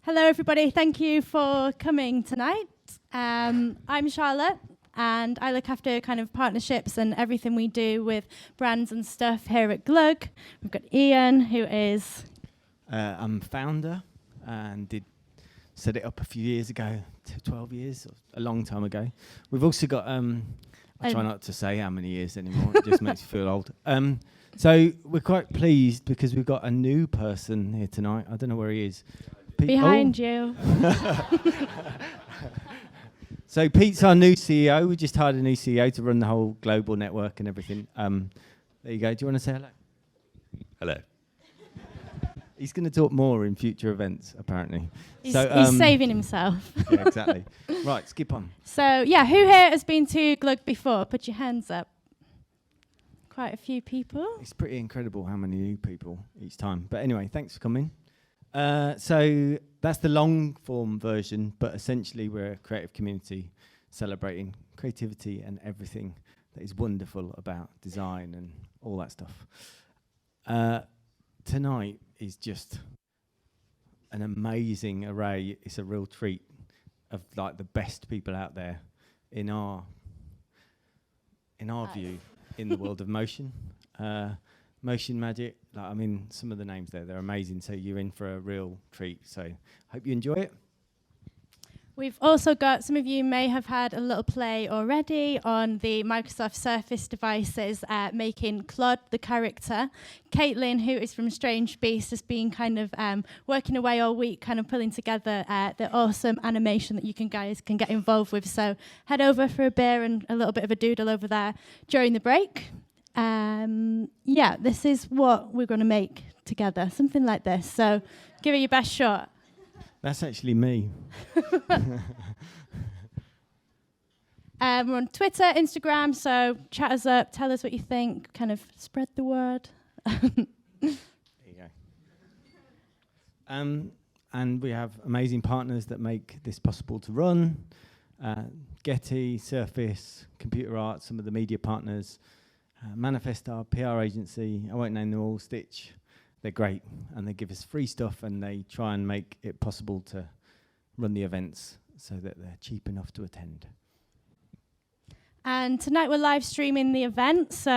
Hello, everybody. Thank you for coming tonight. I'm Charlotte, and I look after kind of partnerships and everything we do with brands and stuff here at Glug. We've got Ian, who is... I'm founder and did set it up a few years ago, 12 years, a long time ago. We've also got, I try not to say how many years anymore, it just makes you feel old. So we're quite pleased because we've got a new person here tonight. I don't know where he is. Behind you. So Pete's our new CEO. We just hired a new CEO to run the whole global network and everything. There you go. Do you want to say hello? Hello. He's going to talk more in future events, apparently. He's saving himself. Yeah, exactly. Right, skip on. So, yeah, who here has been to Glug before? Put your hands up. Quite a few people. It's pretty incredible how many new people each time. But anyway, thanks for coming. So that's the long form version, but essentially we're a creative community celebrating creativity and everything that is wonderful about design and all that stuff. Tonight is just an amazing array. It's a real treat of like the best people out there in our view in the world of motion. Motion Magic, like, I mean, some of the names there, they're amazing, so you're in for a real treat. So hope you enjoy it. We've also got, some of you may have had a little play already on the Microsoft Surface devices, making Claude the character. Caitlin, who is from Strange Beast, has been kind of working away all week, kind of pulling together the awesome animation that you guys can get involved with. So head over for a beer and a little bit of a doodle over there during the break. Yeah, this is what we're going to make together, something like this. So give it your best shot. That's actually me. We're on Twitter, Instagram, so chat us up, tell us what you think, kind of spread the word. There you go. And we have amazing partners that make this possible to run. Getty, Surface, Computer Art, some of the media partners. Manifest, our PR agency, I won't name them all, Stitch. They're great, and they give us free stuff, and they try and make it possible to run the events so that they're cheap enough to attend. And tonight we're live streaming the event, so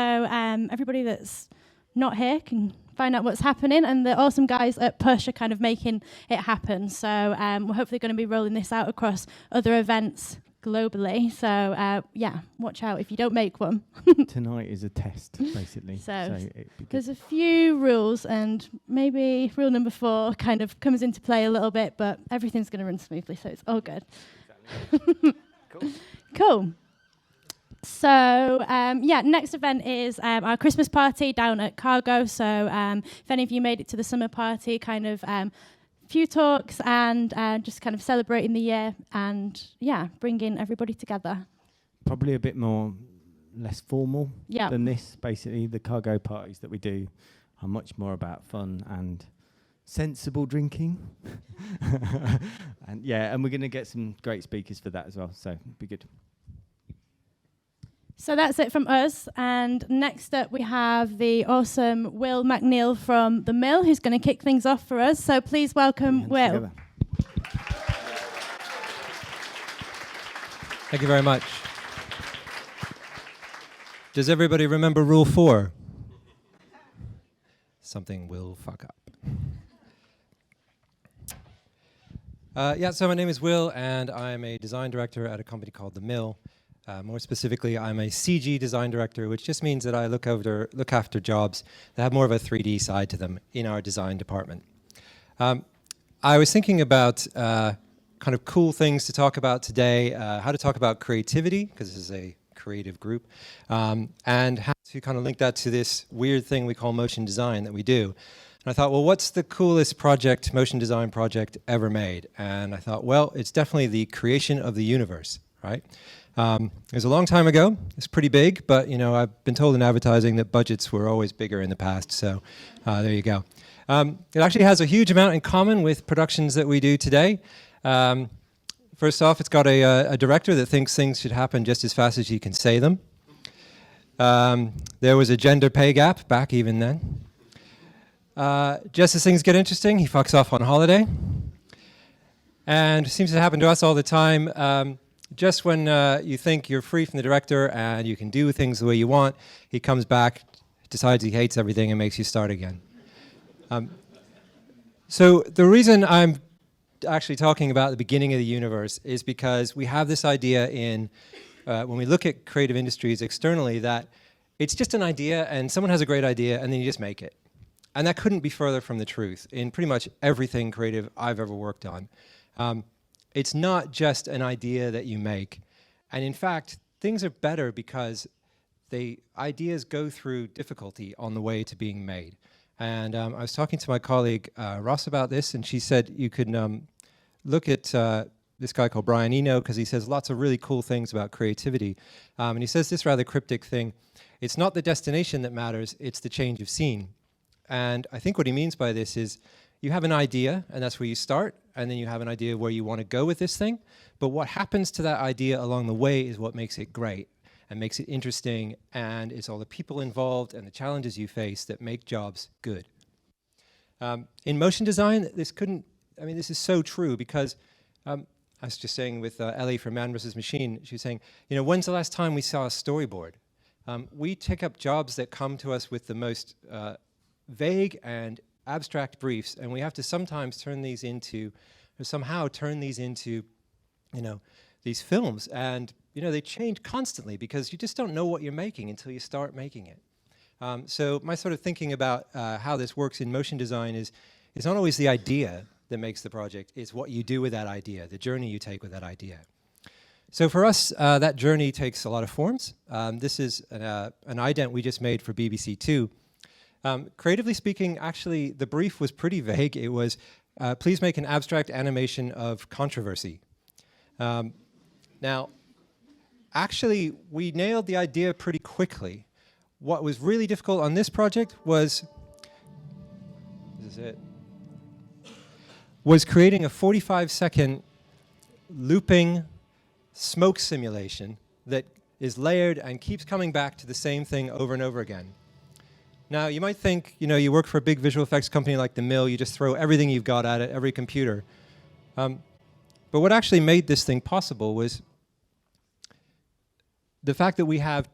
everybody that's not here can find out what's happening, and the awesome guys at Push are kind of making it happen. So we're hopefully going to be rolling this out across other events globally, so yeah, watch out if you don't make one. Tonight is a test, basically. So there's a few rules, and maybe rule number 4 kind of comes into play a little bit, but everything's going to run smoothly, so it's all good. Exactly. Cool. So, yeah, next event is our Christmas party down at Cargo, so if any of you made it to the summer party, kind of few talks and just kind of celebrating the year and, yeah, bringing everybody together. Probably a bit less formal than this. Basically, the cargo parties that we do are much more about fun and sensible drinking. And we're going to get some great speakers for that as well, so it'll be good. So that's it from us, and next up we have the awesome Will McNeil from The Mill, who's going to kick things off for us. So please welcome Will. Together. Thank you very much. Does everybody remember Rule 4? Something will fuck up. So my name is Will, and I'm a design director at a company called The Mill. More specifically, I'm a CG design director, which just means that I look after jobs that have more of a 3D side to them in our design department. I was thinking about kind of cool things to talk about today, how to talk about creativity, because this is a creative group, and how to kind of link that to this weird thing we call motion design that we do. And I thought, well, what's the coolest motion design project ever made? And I thought, well, it's definitely the creation of the universe, right? It was a long time ago. It's pretty big, but I've been told in advertising that budgets were always bigger in the past, so there you go. It actually has a huge amount in common with productions that we do today. First off, it's got a director that thinks things should happen just as fast as he can say them. There was a gender pay gap back even then. Just as things get interesting, he fucks off on holiday. And it seems to happen to us all the time. Just when you think you're free from the director and you can do things the way you want, he comes back, decides he hates everything, and makes you start again. So the reason I'm actually talking about the beginning of the universe is because we have this idea in, when we look at creative industries externally, that it's just an idea and someone has a great idea and then you just make it. And that couldn't be further from the truth in pretty much everything creative I've ever worked on. It's not just an idea that you make. And in fact, things are better because ideas go through difficulty on the way to being made. And I was talking to my colleague Ross about this, and she said you could look at this guy called Brian Eno, because he says lots of really cool things about creativity. And he says this rather cryptic thing: it's not the destination that matters, it's the change of scene. And I think what he means by this is you have an idea, and that's where you start, and then you have an idea where you want to go with this thing. But what happens to that idea along the way is what makes it great and makes it interesting, and it's all the people involved and the challenges you face that make jobs good. In motion design, this is so true, because I was just saying with Ellie from ManvsMachine, she was saying, when's the last time we saw a storyboard? We take up jobs that come to us with the most vague and abstract briefs, and we have to sometimes somehow turn these into, these films. And, they change constantly because you just don't know what you're making until you start making it. So my sort of thinking about how this works in motion design is not always the idea that makes the project, it's what you do with that idea, the journey you take with that idea. So for us, that journey takes a lot of forms. This is an ident we just made for BBC Two. Creatively speaking, actually, the brief was pretty vague. It was, please make an abstract animation of controversy. Now, actually, we nailed the idea pretty quickly. What was really difficult on this project was, was creating a 45-second looping smoke simulation that is layered and keeps coming back to the same thing over and over again. Now, you might think, you work for a big visual effects company like The Mill, you just throw everything you've got at it, every computer. But what actually made this thing possible was the fact that we have,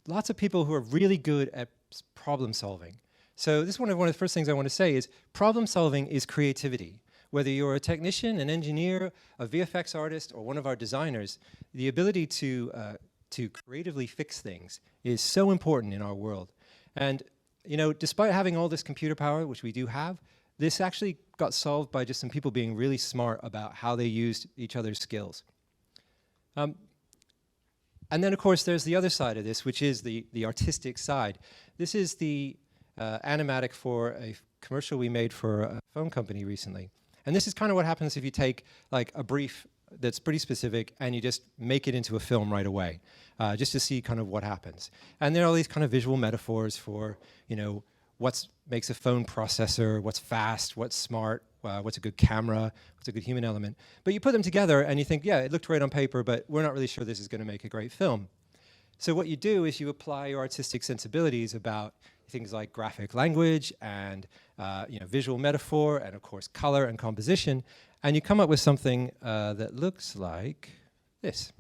lots of people who are really good at problem solving. So this is one of the first things I want to say is problem solving is creativity. Whether you're a technician, an engineer, a VFX artist, or one of our designers, the ability to creatively fix things is so important in our world. And, despite having all this computer power, which we do have, this actually got solved by just some people being really smart about how they used each other's skills. And then, of course, there's the other side of this, which is the artistic side. This is the animatic for a commercial we made for a phone company recently. And this is kind of what happens if you take like a brief that's pretty specific and you just make it into a film right away, just to see kind of what happens. And there are all these kind of visual metaphors for, what makes a phone processor, what's fast, what's smart, what's a good camera, what's a good human element. But you put them together and you think, yeah, it looked great on paper, but we're not really sure this is going to make a great film. So what you do is you apply your artistic sensibilities about things like graphic language and visual metaphor and, of course, color and composition, and you come up with something that looks like this.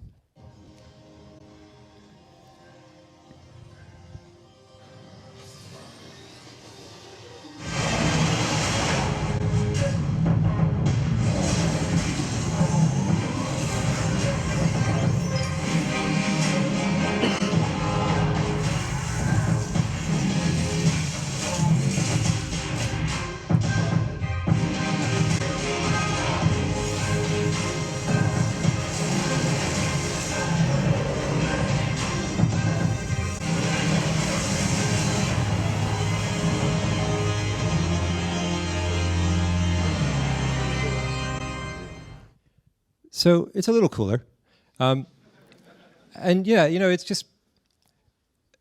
So it's a little cooler. And yeah, it's just,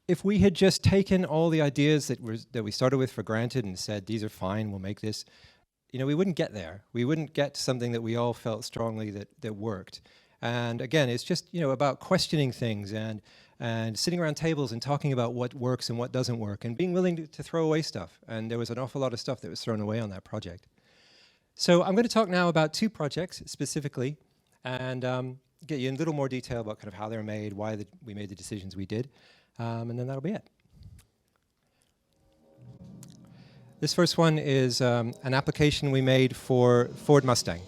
if we had just taken all the ideas that we started with for granted and said, these are fine, we'll make this, we wouldn't get there. We wouldn't get to something that we all felt strongly that worked. And again, it's just, about questioning things and sitting around tables and talking about what works and what doesn't work and being willing to throw away stuff. And there was an awful lot of stuff that was thrown away on that project. So I'm going to talk now about two projects specifically, and get you in a little more detail about kind of how they're made, why we made the decisions we did, and then that'll be it. This first one is an application we made for Ford Mustang.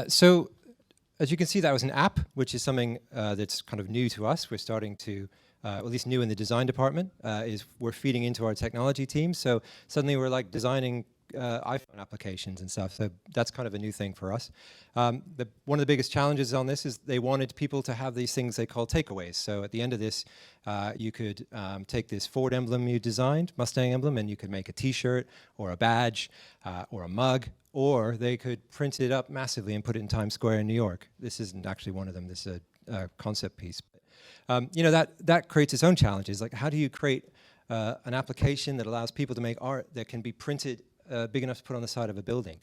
So as you can see, that was an app, which is something that's kind of new to us. We're starting to, at least new in the design department, is we're feeding into our technology team. So suddenly we're like designing iPhone applications and stuff. So that's kind of a new thing for us. One of the biggest challenges on this is they wanted people to have these things they call takeaways. So at the end of this, you could take this Ford emblem you designed, Mustang emblem, and you could make a T-shirt or a badge or a mug, or they could print it up massively and put it in Times Square in New York. This isn't actually one of them. This is a concept piece. You know, that creates its own challenges. Like, how do you create an application that allows people to make art that can be printed big enough to put on the side of a building?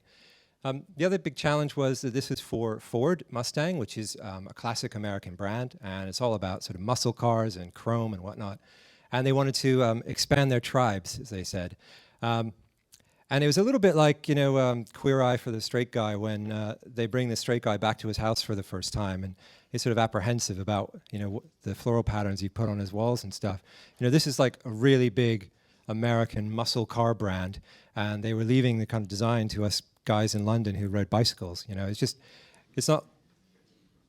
The other big challenge was that this is for Ford Mustang, which is a classic American brand, and it's all about sort of muscle cars and chrome and whatnot. And they wanted to expand their tribes, as they said. And it was a little bit like, you know, Queer Eye for the Straight Guy when they bring the straight guy back to his house for the first time, and he's sort of apprehensive about, you know, the floral patterns you put on his walls and stuff. You know, this is like a really big American muscle car brand, and they were leaving the kind of design to us guys in London who rode bicycles. You know, it's not.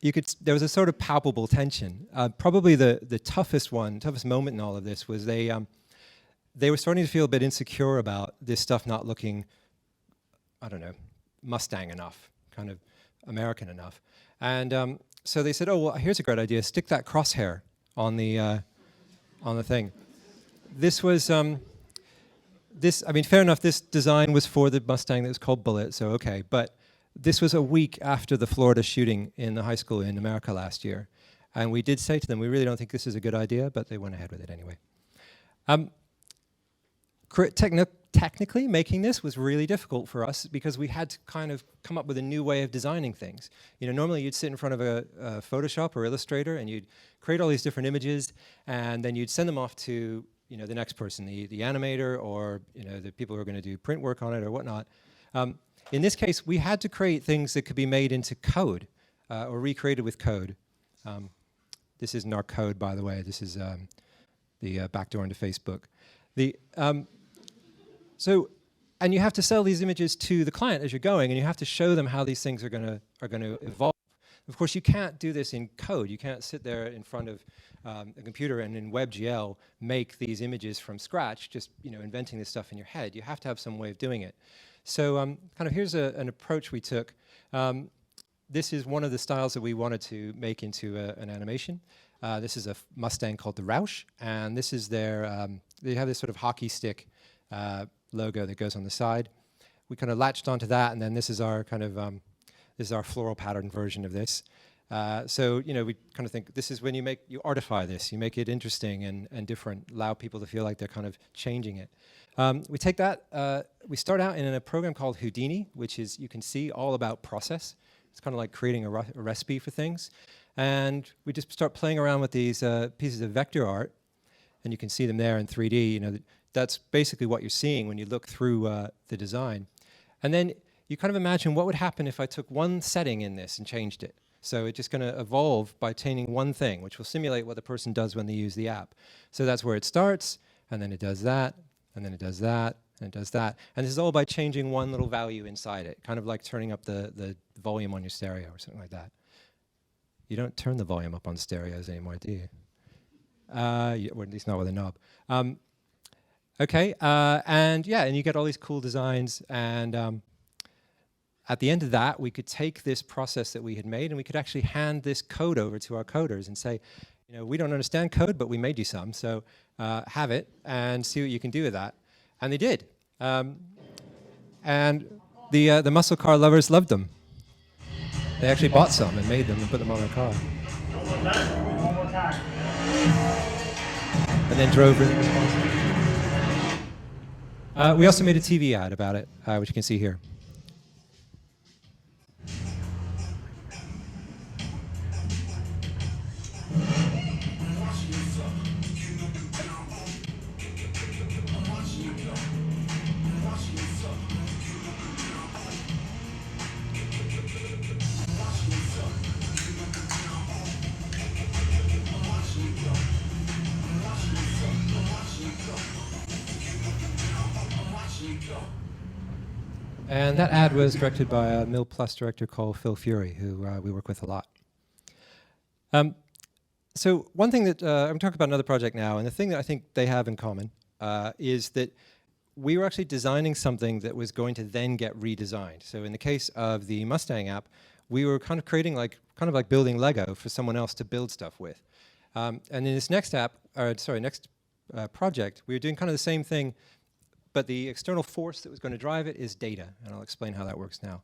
There was a sort of palpable tension. Probably the toughest moment in all of this was they were starting to feel a bit insecure about this stuff not looking, I don't know, Mustang enough, kind of American enough. And so they said, oh, well, here's a great idea. Stick that crosshair on the thing. This was, I mean, fair enough, this design was for the Mustang that was called Bullet, so okay. But this was a week after the Florida shooting in the high school in America last year. And we did say to them, we really don't think this is a good idea, but they went ahead with it anyway. Technically, making this was really difficult for us because we had to kind of come up with a new way of designing things. You know, normally you'd sit in front of a Photoshop or Illustrator and you'd create all these different images, and then you'd send them off to, you know, the next person, the animator, or, you know, the people who are going to do print work on it or whatnot. In this case, we had to create things that could be made into code or recreated with code. This isn't our code, by the way. This is the backdoor into Facebook. And you have to sell these images to the client as you're going, and you have to show them how these things are going to evolve. Of course, you can't do this in code. You can't sit there in front of a computer and in WebGL make these images from scratch, just, you know, inventing this stuff in your head. You have to have some way of doing it. So kind of here's an approach we took. This is one of the styles that we wanted to make into an animation. This is a Mustang called the Roush, and this is their, they have this sort of hockey stick logo that goes on the side. We kind of latched onto that, and then this is our kind of, this is our floral pattern version of this. So, you know, we kind of think this is when you artify this, you make it interesting and different, allow people to feel like they're kind of changing it. We take that, we start out in a program called Houdini, which is, you can see, all about process. It's kind of like creating a recipe for things. And we just start playing around with these pieces of vector art, and you can see them there in 3D. You know, that's basically what you're seeing when you look through the design. And then you kind of imagine what would happen if I took one setting in this and changed it. So it's just going to evolve by changing one thing, which will simulate what the person does when they use the app. So that's where it starts, and then it does that, and then it does that, and it does that. And this is all by changing one little value inside it, kind of like turning up the volume on your stereo or something like that. You don't turn the volume up on stereos anymore, do you? Yeah, or at least not with a knob. Okay, and yeah, and you get all these cool designs, and at the end of that, we could take this process that we had made and we could actually hand this code over to our coders and say, you know, we don't understand code, but we made you some, so have it and see what you can do with that. And they did. And the muscle car lovers loved them. They actually bought some and made them and put them on their car. And then drove really responsibly. We also made a TV ad about it, which you can see here. And that ad was directed by a Mill Plus director called Phil Fury, who we work with a lot. So one thing that, I'm talking about another project now, and the thing that I think they have in common is that we were actually designing something that was going to then get redesigned. So in the case of the Mustang app, we were kind of creating like building Lego for someone else to build stuff with. And in this next app, next project, we were doing kind of the same thing, but the external force that was going to drive it is data, and I'll explain how that works now.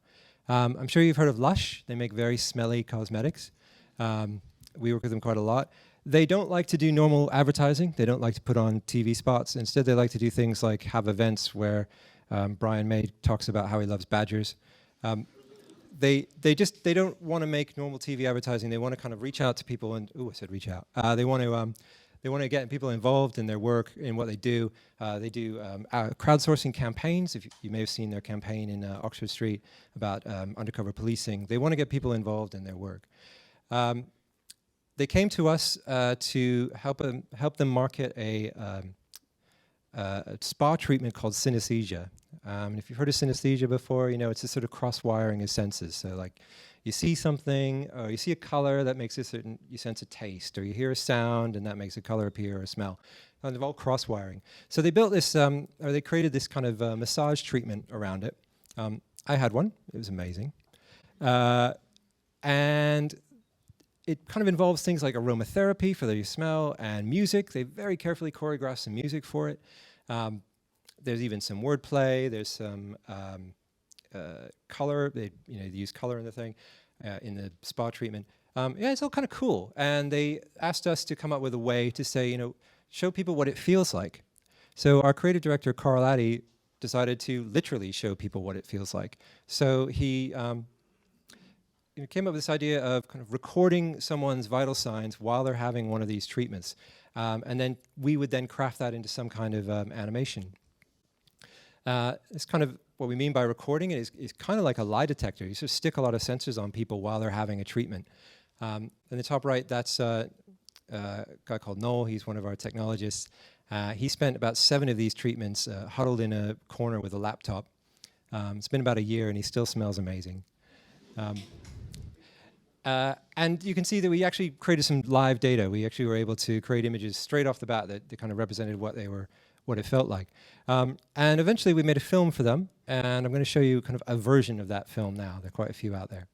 I'm sure you've heard of Lush. They make very smelly cosmetics. We work with them quite a lot. They don't like to do normal advertising. They don't like to put on TV spots. Instead, they like to do things like have events where Brian May talks about how he loves badgers. They don't want to make normal TV advertising. They want to kind of reach out to people and, I said reach out. They want to get people involved in their work, in what they do. They do crowdsourcing campaigns. If you may have seen their campaign in Oxford Street about undercover policing. They want to get people involved in their work. They came to us to help them market a spa treatment called synesthesia. If you've heard of synesthesia before, you know it's a sort of cross-wiring of senses. So like you see something, or you see a color that makes you sense a taste, or you hear a sound and that makes a color appear or a smell. Kind of all cross-wiring. So they built this, or they created this kind of massage treatment around it. I had one. It was amazing. And it kind of involves things like aromatherapy for the smell and music. They very carefully choreographed some music for it. There's even some wordplay. There's some color. They use color in the thing, in the spa treatment. Yeah, it's all kind of cool. And they asked us to come up with a way to say, show people what it feels like. So our creative director, Carl Addy, decided to literally show people what it feels like. So he came up with this idea of kind of recording someone's vital signs while they're having one of these treatments. And then we would then craft that into some kind of animation. It's kind of what we mean by recording it is kind of like a lie detector. You sort of stick a lot of sensors on people while they're having a treatment. In the top right, that's a guy called Noel. He's one of our technologists. He spent about 7 of these treatments huddled in a corner with a laptop. It's been about a year and he still smells amazing. And you can see that we actually created some live data. We actually were able to create images straight off the bat that kind of represented what it felt like. And eventually we made a film for them, and I'm going to show you kind of a version of that film now. There are quite a few out there.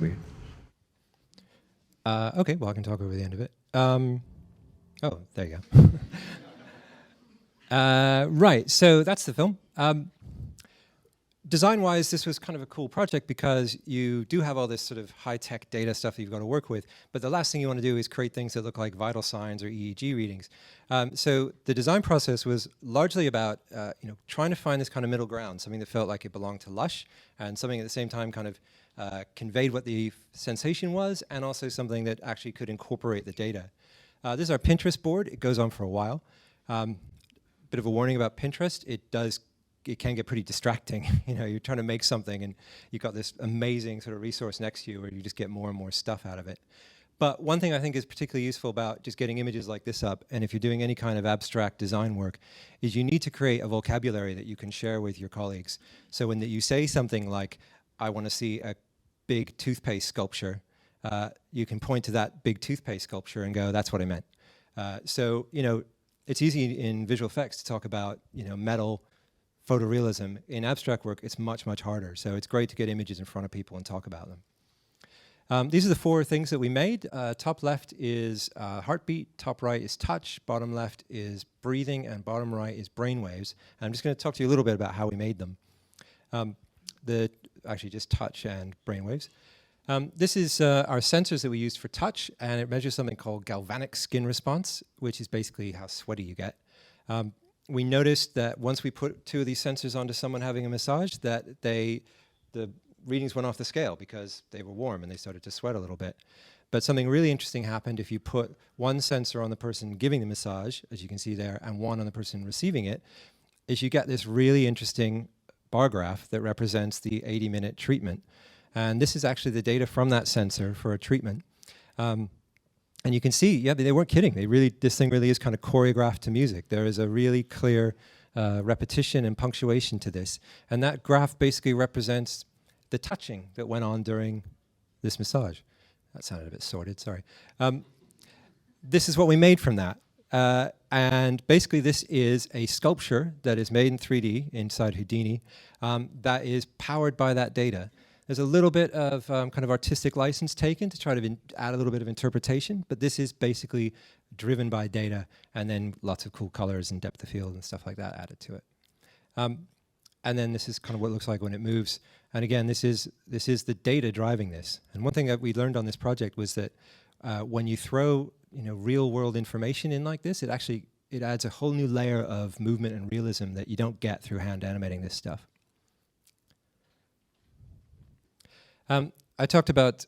weird. Okay, well, I can talk over the end of it. Oh, there you go. Right, so that's the film. Design-wise, this was kind of a cool project because you do have all this sort of high-tech data stuff that you've got to work with, but the last thing you want to do is create things that look like vital signs or EEG readings. So the design process was largely about trying to find this kind of middle ground, something that felt like it belonged to Lush, and something at the same time kind of conveyed what the sensation was, and also something that actually could incorporate the data. This is our Pinterest board. It goes on for a while. Bit of a warning about Pinterest. It can get pretty distracting. You're trying to make something and you've got this amazing sort of resource next to you where you just get more and more stuff out of it. But one thing I think is particularly useful about just getting images like this up, and if you're doing any kind of abstract design work, is you need to create a vocabulary that you can share with your colleagues. So when you say something like, I want to see a big toothpaste sculpture, you can point to that big toothpaste sculpture and go, that's what I meant. So it's easy in visual effects to talk about metal, photorealism. In abstract work, it's much, much harder. So it's great to get images in front of people and talk about them. These are the 4 things that we made. Top left is heartbeat, top right is touch, bottom left is breathing, and bottom right is brainwaves. And I'm just going to talk to you a little bit about how we made them. Actually just touch and brainwaves. This is our sensors that we used for touch, and it measures something called galvanic skin response, which is basically how sweaty you get. We noticed that once we put 2 of these sensors onto someone having a massage, that the readings went off the scale because they were warm and they started to sweat a little bit. But something really interesting happened if you put one sensor on the person giving the massage, as you can see there, and one on the person receiving it, is you get this really interesting bar graph that represents the 80-minute treatment. And this is actually the data from that sensor for a treatment. And you can see, yeah, they weren't kidding. This thing really is kind of choreographed to music. There is a really clear repetition and punctuation to this. And that graph basically represents the touching that went on during this massage. That sounded a bit sordid, sorry. This is what we made from that. And basically this is a sculpture that is made in 3D inside Houdini that is powered by that data. There's a little bit of kind of artistic license taken to try to add a little bit of interpretation, but this is basically driven by data and then lots of cool colors and depth of field and stuff like that added to it. And then this is kind of what it looks like when it moves. And again, this is the data driving this. And one thing that we learned on this project was that when you throw real world information in like this, it adds a whole new layer of movement and realism that you don't get through hand animating this stuff. I talked about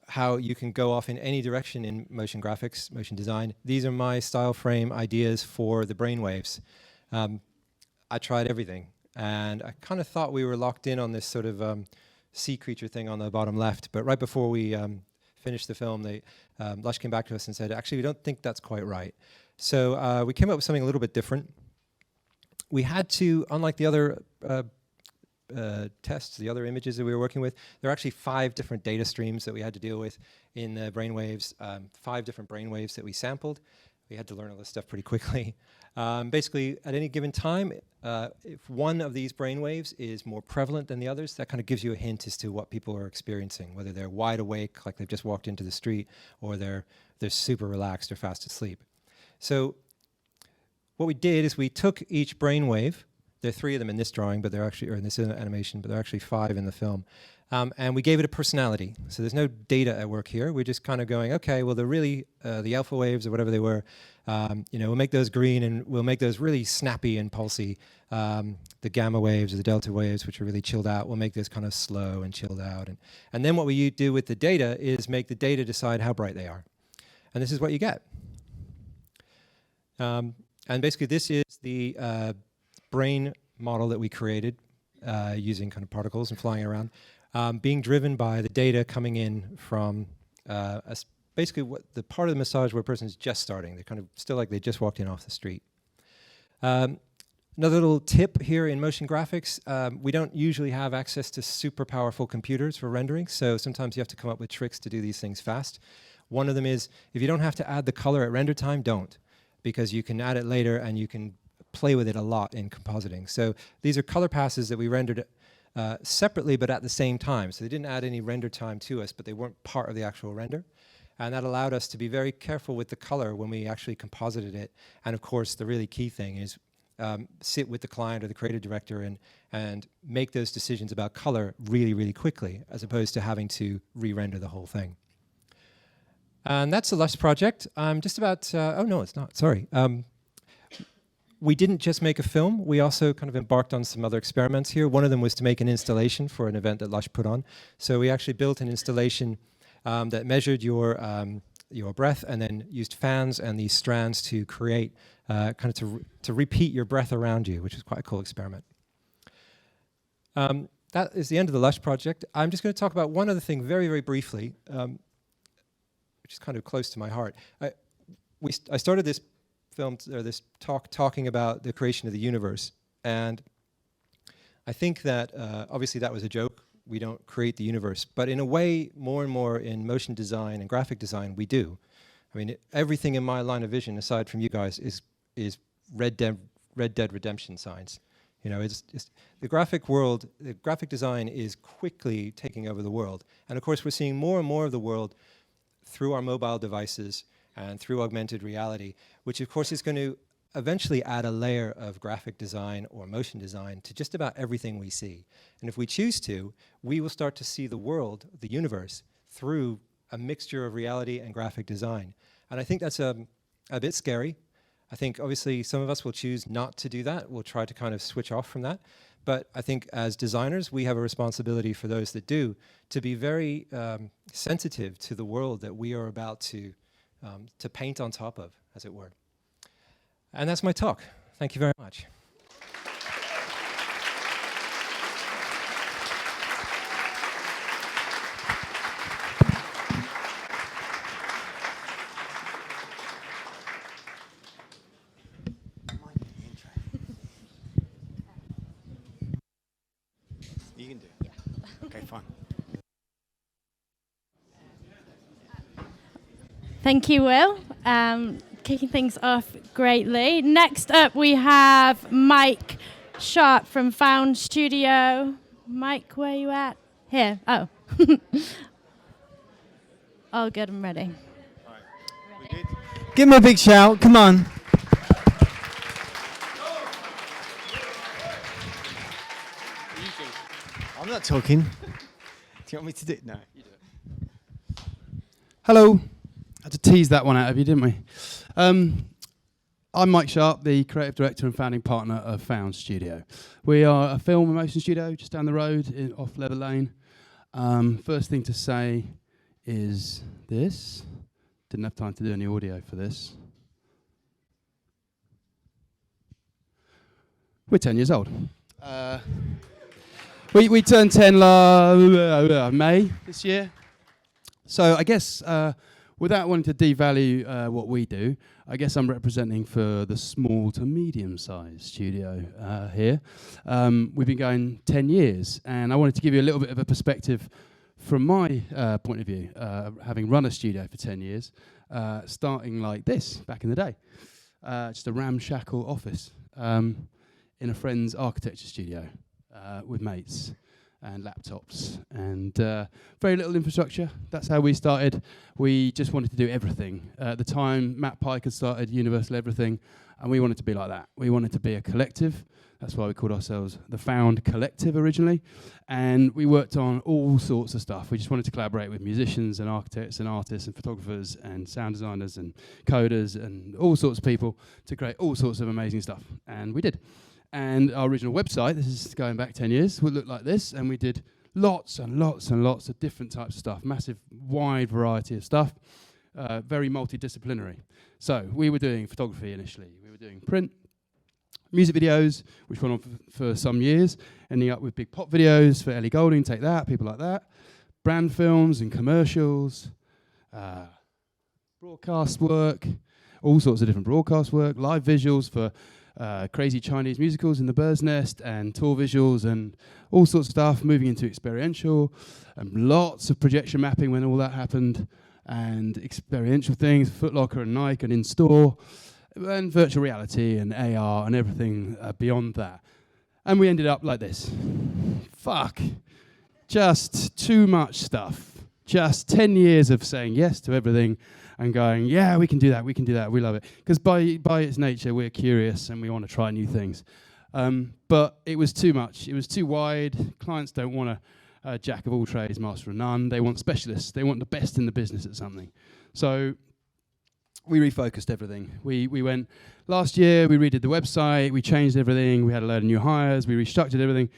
how you can go off in any direction in motion graphics, motion design. These are my style frame ideas for the brainwaves. I tried everything, and I kind of thought we were locked in on this sort of sea creature thing on the bottom left, but right before we finished the film, Lush came back to us and said, actually, we don't think that's quite right. So we came up with something a little bit different. We had to, unlike the other tests, the other images that we were working with, there are actually 5 different data streams that we had to deal with in the brainwaves, 5 different brainwaves that we sampled. We had to learn all this stuff pretty quickly. Basically, at any given time, if one of these brainwaves is more prevalent than the others, that kind of gives you a hint as to what people are experiencing, whether they're wide awake, like they've just walked into the street, or they're super relaxed or fast asleep. So what we did is we took each brainwave. There are 3 of them in this drawing, but they're actually, or in this animation, but there are actually 5 in the film. And we gave it a personality. So there's no data at work here. We're just kind of going, okay, well, they're really, the alpha waves or whatever they were, we'll make those green and we'll make those really snappy and pulsy. The gamma waves or the delta waves, which are really chilled out, we'll make those kind of slow and chilled out. And then what we do with the data is make the data decide how bright they are. And this is what you get. And basically this is the brain model that we created using kind of particles and flying around, being driven by the data coming in from basically what the part of the massage where a person is just starting. They're kind of still like they just walked in off the street. Another little tip here in motion graphics, we don't usually have access to super powerful computers for rendering, so sometimes you have to come up with tricks to do these things fast. One of them is, if you don't have to add the color at render time, don't, because you can add it later and you can play with it a lot in compositing. So these are color passes that we rendered separately but at the same time. So they didn't add any render time to us, but they weren't part of the actual render. And that allowed us to be very careful with the color when we actually composited it. And of course, the really key thing is sit with the client or the creative director and make those decisions about color really, really quickly, as opposed to having to re-render the whole thing. And that's the Lush project. I'm just about, oh no, it's not, sorry. We didn't just make a film, we also kind of embarked on some other experiments here. One of them was to make an installation for an event that Lush put on. So we actually built an installation that measured your breath and then used fans and these strands to create, kind of to repeat your breath around you, which is quite a cool experiment. That is the end of the Lush project. I'm just going to talk about one other thing very, very briefly, which is kind of close to my heart. I started this film, or this talk, talking about the creation of the universe. And I think that, obviously that was a joke. We don't create the universe. But in a way, more and more in motion design and graphic design, we do. I mean, everything in my line of vision, aside from you guys, is Red Dead Redemption signs. You know, it's just the graphic world, the graphic design is quickly taking over the world. And of course, we're seeing more and more of the world through our mobile devices and through augmented reality, which of course is going to eventually add a layer of graphic design or motion design to just about everything we see. And if we choose to, we will start to see the world, the universe, through a mixture of reality and graphic design. And I think that's a bit scary. I think obviously some of us will choose not to do that. We'll try to kind of switch off from that. But I think as designers, we have a responsibility for those that do to be very sensitive to the world that we are about to paint on top of, as it were. And that's my talk. Thank you very much. You can do it. Yeah. Okay, fine. Thank you, Will. Kicking things off greatly. Next up, we have Mike Sharp from Found Studio. Mike, where are you at? Here. Oh. All good and ready. All right. We good? Give him a big shout. Come on. I'm not talking. Do you want me to do it? No. You do it. Hello. Had to tease that one out of you, didn't we? I'm Mike Sharp, the creative director and founding partner of Found Studio. We are a film and motion studio just down the road off Leather Lane. First thing to say is this. Didn't have time to do any audio for this. We're 10 years old. We turned 10 May this year. So I guess without wanting to devalue what we do, I guess I'm representing for the small to medium-sized studio here. We've been going 10 years, and I wanted to give you a little bit of a perspective from my point of view, having run a studio for 10 years, starting like this back in the day. Just a ramshackle office in a friend's architecture studio with mates and laptops and very little infrastructure. That's how we started. We just wanted to do everything. At the time, Matt Pike had started Universal Everything, and we wanted to be like that. We wanted to be a collective. That's why we called ourselves the Found Collective originally. And we worked on all sorts of stuff. We just wanted to collaborate with musicians and architects and artists and photographers and sound designers and coders and all sorts of people to create all sorts of amazing stuff. And we did. And our original website, this is going back 10 years, would look like this. And we did lots and lots and lots of different types of stuff, massive, wide variety of stuff, very multidisciplinary. So we were doing photography initially. We were doing print, music videos, which went on for some years, ending up with big pop videos for Ellie Goulding, Take That, people like that, brand films and commercials, broadcast work, all sorts of different broadcast work, live visuals for crazy Chinese musicals in the Bird's Nest and tour visuals and all sorts of stuff, moving into experiential and lots of projection mapping when all that happened and experiential things, Foot Locker and Nike and in-store and virtual reality and AR and everything beyond that. And we ended up like this, fuck. Just too much stuff. Just 10 years of saying yes to everything and going, yeah, we can do that, we love it. Because by its nature, we're curious and we want to try new things. But it was too much. It was too wide. Clients don't want a jack of all trades, master of none. They want specialists. They want the best in the business at something. So we refocused everything. We went, last year, we redid the website, we changed everything, we had a load of new hires, we restructured everything.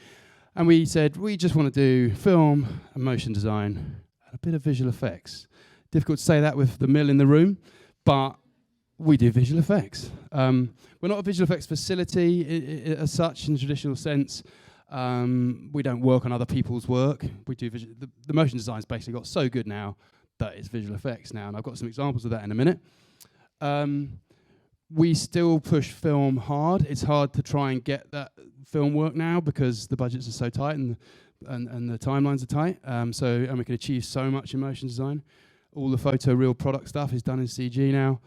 And we said, we just want to do film and motion design and a bit of visual effects. Difficult to say that with the mill in the room, but we do visual effects. We're not a visual effects facility as such in the traditional sense. We don't work on other people's work. We do the motion design's basically got so good now that it's visual effects now, and I've got some examples of that in a minute. We still push film hard. It's hard to try and get that film work now because the budgets are so tight and the timelines are tight. And we can achieve so much in motion design. All the photo real product stuff is done in CG now.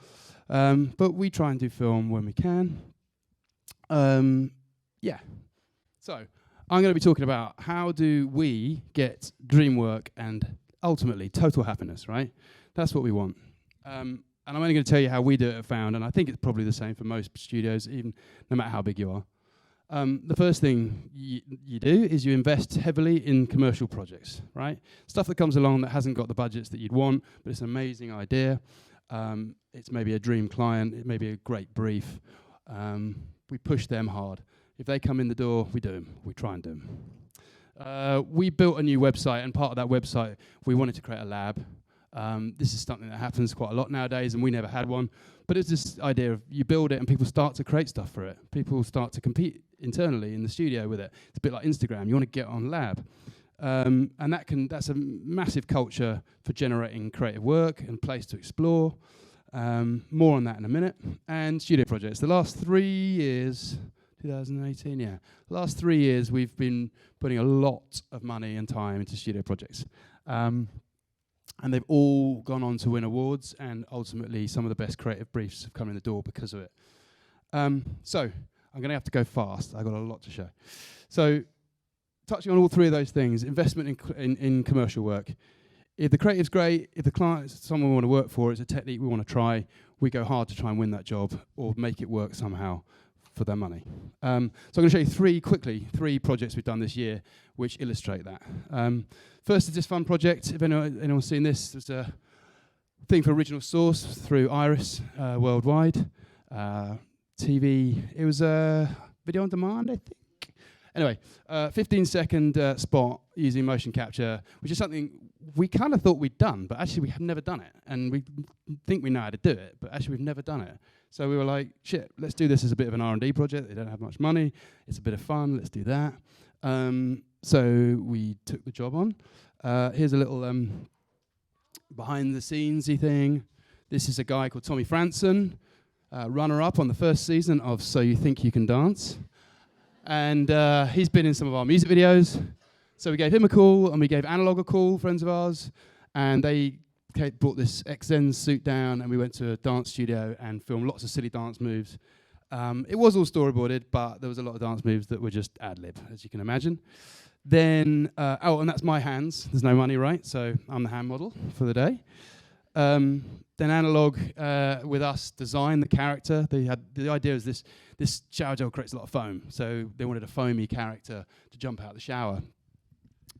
But we try and do film when we can. Yeah. So I'm going to be talking about how do we get dream work and ultimately total happiness, right? That's what we want. And I'm only going to tell you how we do it at Found, and I think it's probably the same for most studios, even no matter how big you are. The first thing you do is you invest heavily in commercial projects, right? Stuff that comes along that hasn't got the budgets that you'd want, but it's an amazing idea. It's maybe a dream client, it may be a great brief. We push them hard. If they come in the door, we do them. We try and do them. We built a new website, and part of that website, we wanted to create a lab. This is something that happens quite a lot nowadays, and we never had one. But it's this idea of you build it and people start to create stuff for it. People start to compete internally in the studio with it. It's a bit like Instagram. You want to get on lab. And that's a massive culture for generating creative work and place to explore. More on that in a minute. And studio projects. The last 3 years, 2018, yeah. The last 3 years, we've been putting a lot of money and time into studio projects. And they've all gone on to win awards, and ultimately some of the best creative briefs have come in the door because of it. So I'm going to have to go fast. I've got a lot to show. So touching on all three of those things, investment in commercial work. If the creative's great, if the client is someone we want to work for, it's a technique we want to try, we go hard to try and win that job or make it work somehow for their money. So I'm going to show you three projects we've done this year which illustrate that. First is this fun project. If anyone's seen this, it's a thing for original source through Iris worldwide. TV, it was a video on demand, I think. Anyway, 15-second spot using motion capture, which is something we kind of thought we'd done, but actually we have never done it. And we think we know how to do it, but actually we've never done it. So we were like, shit, let's do this as a bit of an R&D project. They don't have much money. It's a bit of fun. Let's do that. So we took the job on. Here's a little behind-the-scenes-y thing. This is a guy called Tommy Franson, runner-up on the first season of So You Think You Can Dance. And he's been in some of our music videos. So we gave him a call, and we gave Analog a call, friends of ours, and they brought this XN suit down, and we went to a dance studio and filmed lots of silly dance moves. It was all storyboarded, but there was a lot of dance moves that were just ad-lib, as you can imagine. Then, and that's my hands. There's no money, right? So I'm the hand model for the day. Then Analog, with us, designed the character. The idea is this shower gel creates a lot of foam, so they wanted a foamy character to jump out of the shower.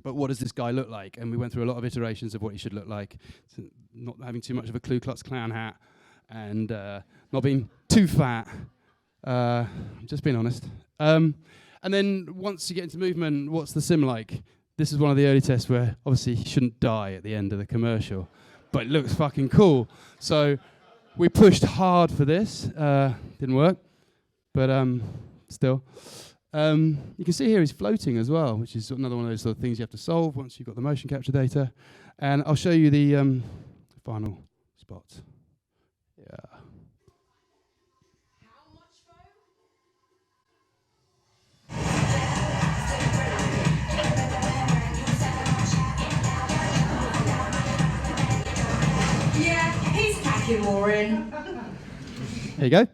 But what does this guy look like? And we went through a lot of iterations of what he should look like. So not having too much of a Ku Klux Klan hat, and not being too fat. Just being honest. And then once you get into movement, what's the sim like? This is one of the early tests where obviously he shouldn't die at the end of the commercial, but it looks fucking cool. So we pushed hard for this. Didn't work, but still. You can see here he's floating as well, which is another one of those sort of things you have to solve once you've got the motion capture data. And I'll show you the final spot. Yeah. Warren. There you go.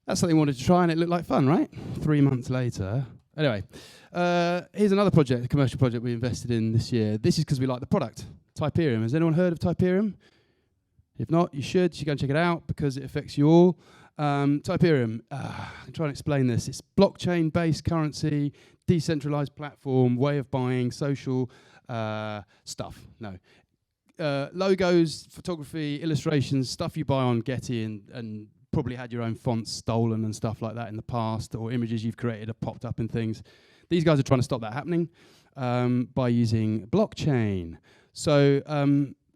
That's something we wanted to try, and it looked like fun, right? 3 months later, Anyway, here's another project, a commercial project we invested in this year. This is because we like the product, Typerium. Has anyone heard of Typerium? If not, you should. You should go and check it out because it affects you all. Typerium, I'm trying to explain this. It's blockchain-based currency, decentralized platform, way of buying, social stuff. No. Logos, photography, illustrations, stuff you buy on Getty and probably had your own fonts stolen and stuff like that in the past, or images you've created have popped up in things. These guys are trying to stop that happening by using blockchain. So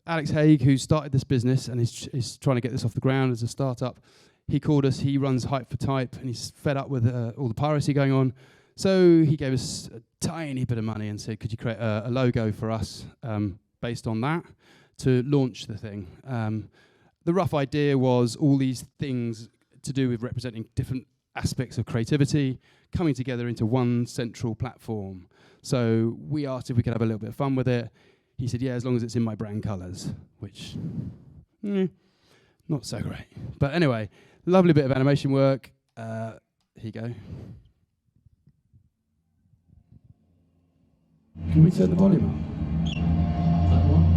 Alex Haig, who started this business and is trying to get this off the ground as a startup, he called us. He runs Hype for Type, and he's fed up with all the piracy going on. So he gave us a tiny bit of money and said, could you create a logo for us based on that to launch the thing? The rough idea was all these things to do with representing different aspects of creativity coming together into one central platform. So we asked if we could have a little bit of fun with it. He said, yeah, as long as it's in my brand colours, which, not so great. But anyway, lovely bit of animation work. Here you go. Can we turn the volume up? Is that the one?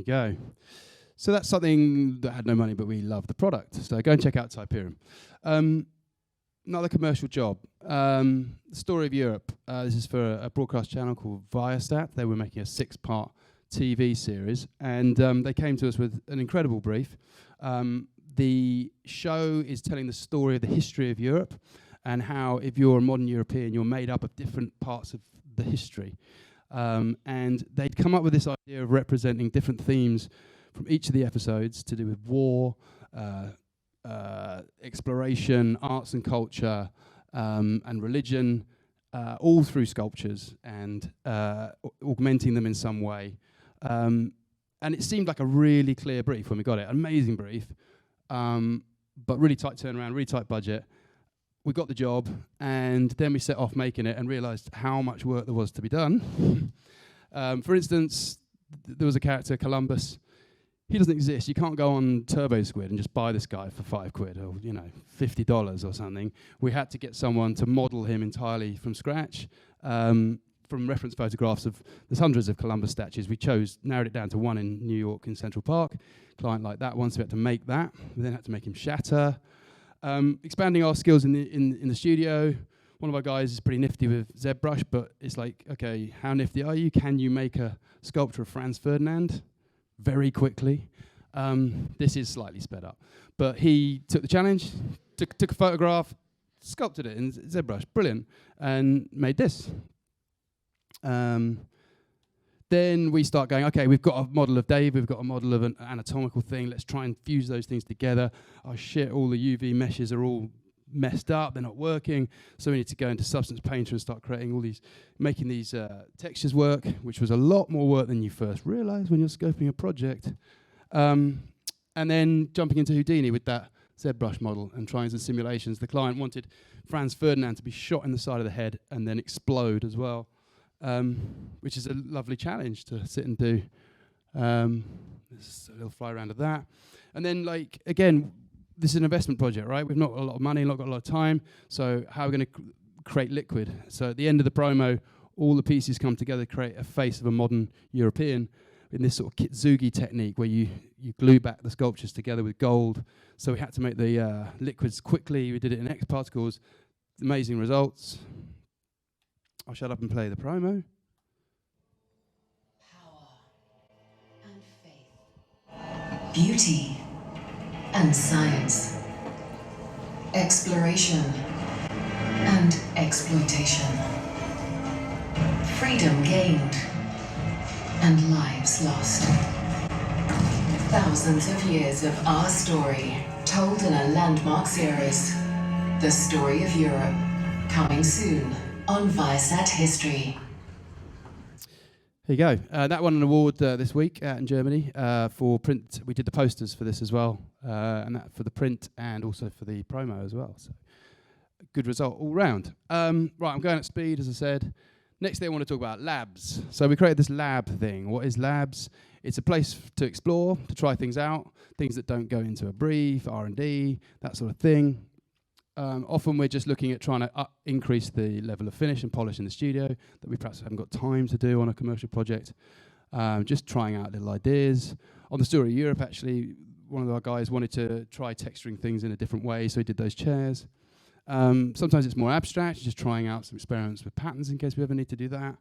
Go. So that's something that had no money, but we love the product. So go and check out Typerium. Another commercial job. The Story of Europe. This is for a broadcast channel called Viasat. They were making a 6-part TV series, and they came to us with an incredible brief. The show is telling the story of the history of Europe and how, if you're a modern European, you're made up of different parts of the history. And they'd come up with this idea of representing different themes from each of the episodes to do with war, exploration, arts and culture, and religion, all through sculptures and augmenting them in some way. And it seemed like a really clear brief when we got it, an amazing brief, but really tight turnaround, really tight budget. We got the job, and then we set off making it and realised how much work there was to be done. For instance, there was a character, Columbus. He doesn't exist. You can't go on Turbo Squid and just buy this guy for £5 or $50 or something. We had to get someone to model him entirely from scratch. From reference photographs there's hundreds of Columbus statues. We narrowed it down to one in New York in Central Park. Client liked that one, so we had to make that. We then had to make him shatter. Expanding our skills in the studio. One of our guys is pretty nifty with ZBrush, but it's like, okay, how nifty are you? Can you make a sculpture of Franz Ferdinand very quickly? This is slightly sped up, but he took the challenge, took a photograph, sculpted it in ZBrush, brilliant, and made this. Then we start going, okay, we've got a model of Dave, we've got a model of an anatomical thing, let's try and fuse those things together. Oh shit, all the UV meshes are all messed up, they're not working, so we need to go into Substance Painter and start making these textures work, which was a lot more work than you first realise when you're scoping a project. And then jumping into Houdini with that ZBrush model and trying some simulations. The client wanted Franz Ferdinand to be shot in the side of the head and then explode as well. Which is a lovely challenge to sit and do. There's a little fly around of that. And then, again, this is an investment project, right? We've not got a lot of money, not got a lot of time, so how are we going to create liquid? So at the end of the promo, all the pieces come together to create a face of a modern European in this sort of kitsugi technique where you glue back the sculptures together with gold. So we had to make the liquids quickly. We did it in X particles. Amazing results. I'll shut up and play the promo. Power and faith. Beauty and science. Exploration and exploitation. Freedom gained and lives lost. Thousands of years of our story told in a landmark series. The Story of Europe. Coming soon on Viasat History. There you go. That won an award this week out in Germany for print. We did the posters for this as well, and that for the print and also for the promo as well. So good result all round. Right, I'm going at speed, as I said. Next thing I want to talk about, labs. So we created this lab thing. What is labs? It's a place to explore, to try things out, things that don't go into a brief, R&D, that sort of thing. Often we're just looking at trying to increase the level of finish and polish in the studio that we perhaps haven't got time to do on a commercial project. Just trying out little ideas. On the Story Europe, actually, one of our guys wanted to try texturing things in a different way, so he did those chairs. Sometimes it's more abstract, just trying out some experiments with patterns in case we ever need to do that.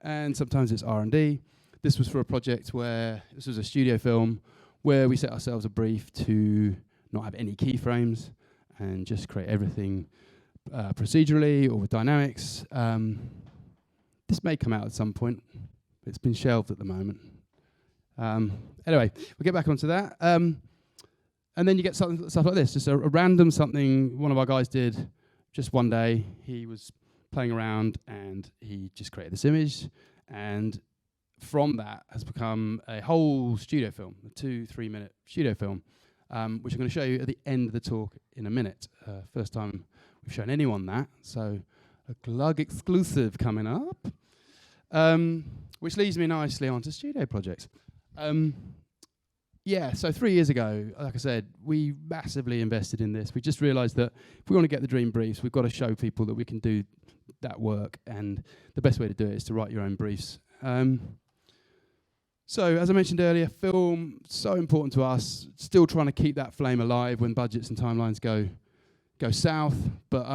And sometimes it's R&D. This was for a project where, this was a studio film, where we set ourselves a brief to not have any keyframes, and just create everything procedurally or with dynamics. This may come out at some point. It's been shelved at the moment. Anyway, we'll get back onto that. And then you get stuff like this, just a random something one of our guys did just one day. He was playing around and he just created this image. And from that has become a whole studio film, a 2-3 minute studio film. Which I'm going to show you at the end of the talk in a minute. First time we've shown anyone that, so a Glug exclusive coming up. Which leads me nicely onto studio projects. Yeah, so 3 years ago, like I said, we massively invested in this. We just realised that if we want to get the dream briefs, we've got to show people that we can do that work, and the best way to do it is to write your own briefs. So, as I mentioned earlier, film, so important to us. Still trying to keep that flame alive when budgets and timelines go south. But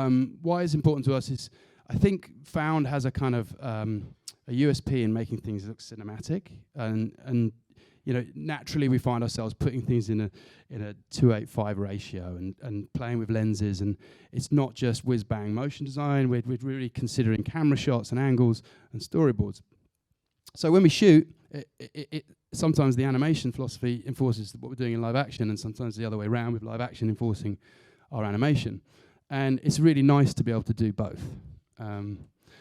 why it's important to us is, I think Found has a kind of a USP in making things look cinematic. And you know, naturally we find ourselves putting things in a 2:8:5 ratio and playing with lenses. And it's not just whiz-bang motion design. We're really considering camera shots and angles and storyboards. So when we shoot, sometimes the animation philosophy enforces what we're doing in live action, and sometimes the other way around, with live action enforcing our animation. And it's really nice to be able to do both.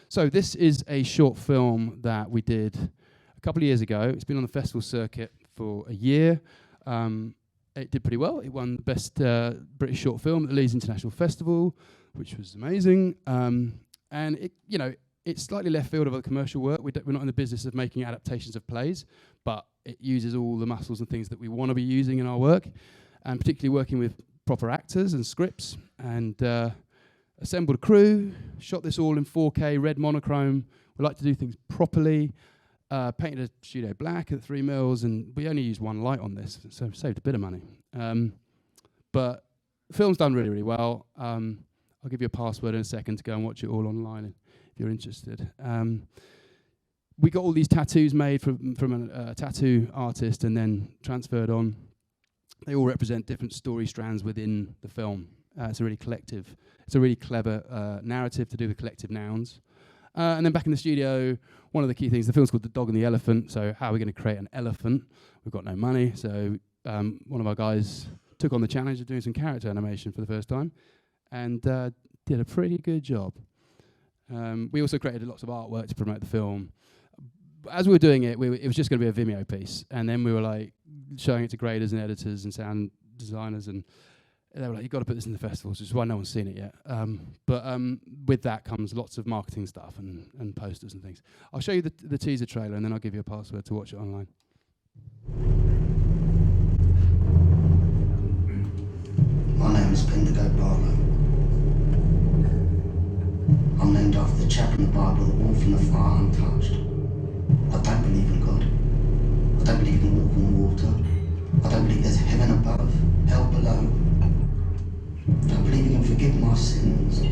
So this is a short film that we did a couple of years ago. It's been on the festival circuit for a year. It did pretty well. It won the best British short film at the Leeds International Festival, which was amazing. And it, you know, it's slightly left field of the commercial work. We're not in the business of making adaptations of plays, but it uses all the muscles and things that we want to be using in our work, and particularly working with proper actors and scripts, and assembled a crew, shot this all in 4K red monochrome. We like to do things properly, painted a studio black at 3 mils, and we only used one light on this, so saved a bit of money. But the film's done really, really well. I'll give you a password in a second to go and watch it all online if you're interested. We got all these tattoos made from a tattoo artist and then transferred on. They all represent different story strands within the film. It's a really collective, it's a really clever narrative to do with collective nouns. And then back in the studio, one of the key things, the film's called The Dog and the Elephant, so how are we going to create an elephant? We've got no money, so one of our guys took on the challenge of doing some character animation for the first time, and did a pretty good job. We also created lots of artwork to promote the film. As we were doing it, it was just going to be a Vimeo piece, and then we were like showing it to graders and editors and sound designers, and they were like, "You've got to put this in the festivals," which is why no one's seen it yet. But with that comes lots of marketing stuff and posters and things. I'll show you the teaser trailer, and then I'll give you a password to watch it online. My name is Bendigo Barlow. I'm named after the chap in the Bible, the wolf in the fire untouched. I don't believe in God. I don't believe in walk on water. I don't believe there's heaven above, hell below. I don't believe he can forgive my sins. I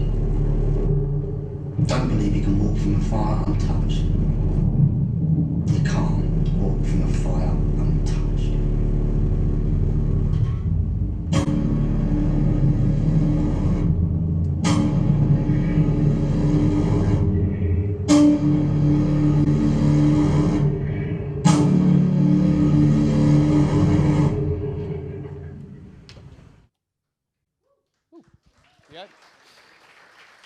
don't believe he can walk from the fire untouched. He can't walk from the fire untouched.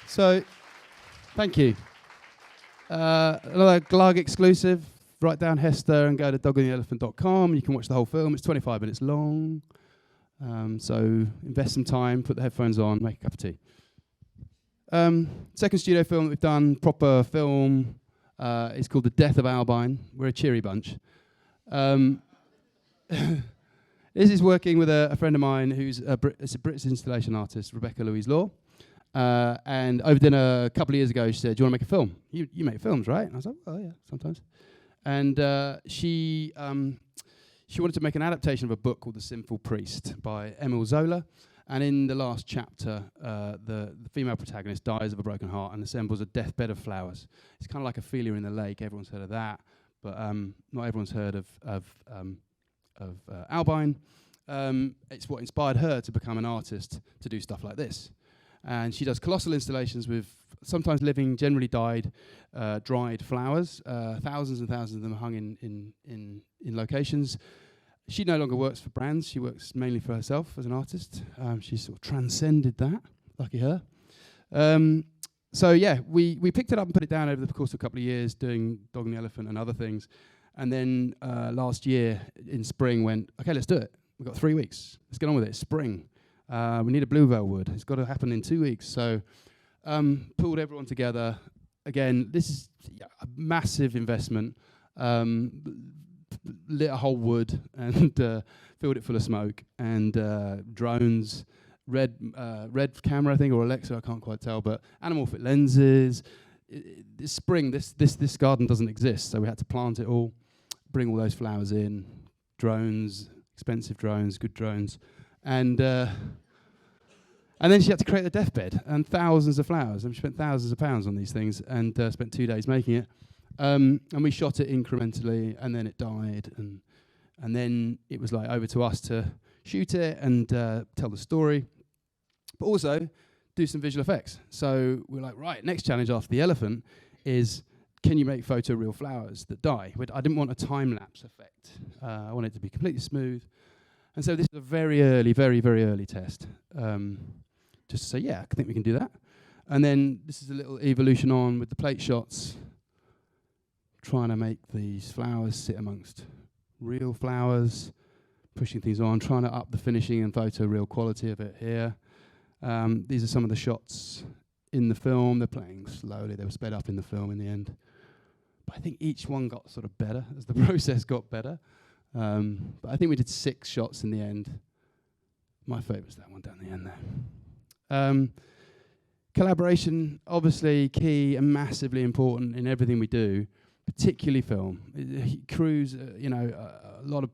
So, thank you. Another Glug exclusive write down Hester and go to dogandtheelephant.com. You can watch the whole film. It's 25 minutes long. So invest some time, put the headphones on, make a cup of tea. Second studio film that we've done, proper film, is called The Death of Albine. We're a cheery bunch. This is working with a friend of mine who's a British installation artist, Rebecca Louise Law. And over dinner a couple of years ago, she said, "Do you want to make a film? You make films, right?" And I was like, "Oh yeah, sometimes." And she wanted to make an adaptation of a book called The Sinful Priest by Emile Zola. And in the last chapter, the female protagonist dies of a broken heart and assembles a deathbed of flowers. It's kind of like Ophelia in the Lake. Everyone's heard of that, but not everyone's heard of Albine. It's what inspired her to become an artist to do stuff like this. And she does colossal installations with sometimes living, generally dried flowers. Thousands and thousands of them hung in locations. She no longer works for brands. She works mainly for herself as an artist. She's sort of transcended that. Lucky her. So yeah, we picked it up and put it down over the course of a couple of years, doing Dog and the Elephant and other things. And then last year in spring went, okay, let's do it. We've got 3 weeks. Let's get on with it. It's spring. We need a bluebell wood. It's got to happen in 2 weeks. So pulled everyone together. Again, this is a massive investment. Lit a whole wood and filled it full of smoke. And drones, red camera, I think, or Alexa, I can't quite tell. But anamorphic lenses. This spring, this garden doesn't exist. So we had to plant it all, bring all those flowers in, drones, expensive drones, good drones. And then she had to create a deathbed and thousands of flowers. And she spent thousands of pounds on these things and spent 2 days making it. And we shot it incrementally, and then it died. And then it was like over to us to shoot it and tell the story, but also do some visual effects. So we're like, right, next challenge after the elephant is, can you make photoreal flowers that die? I didn't want a time-lapse effect. I wanted it to be completely smooth. And so this is a very early, very, very early test. Just to say, yeah, I think we can do that. And then this is a little evolution on with the plate shots, trying to make these flowers sit amongst real flowers, pushing things on, trying to up the finishing and photoreal quality of it here. These are some of the shots in the film. They're playing slowly. They were sped up in the film in the end. But I think each one got sort of better as the process got better. But I think we did 6 shots in the end. My favourite's that one down the end there. Collaboration, obviously key and massively important in everything we do, particularly film. Crews, a lot of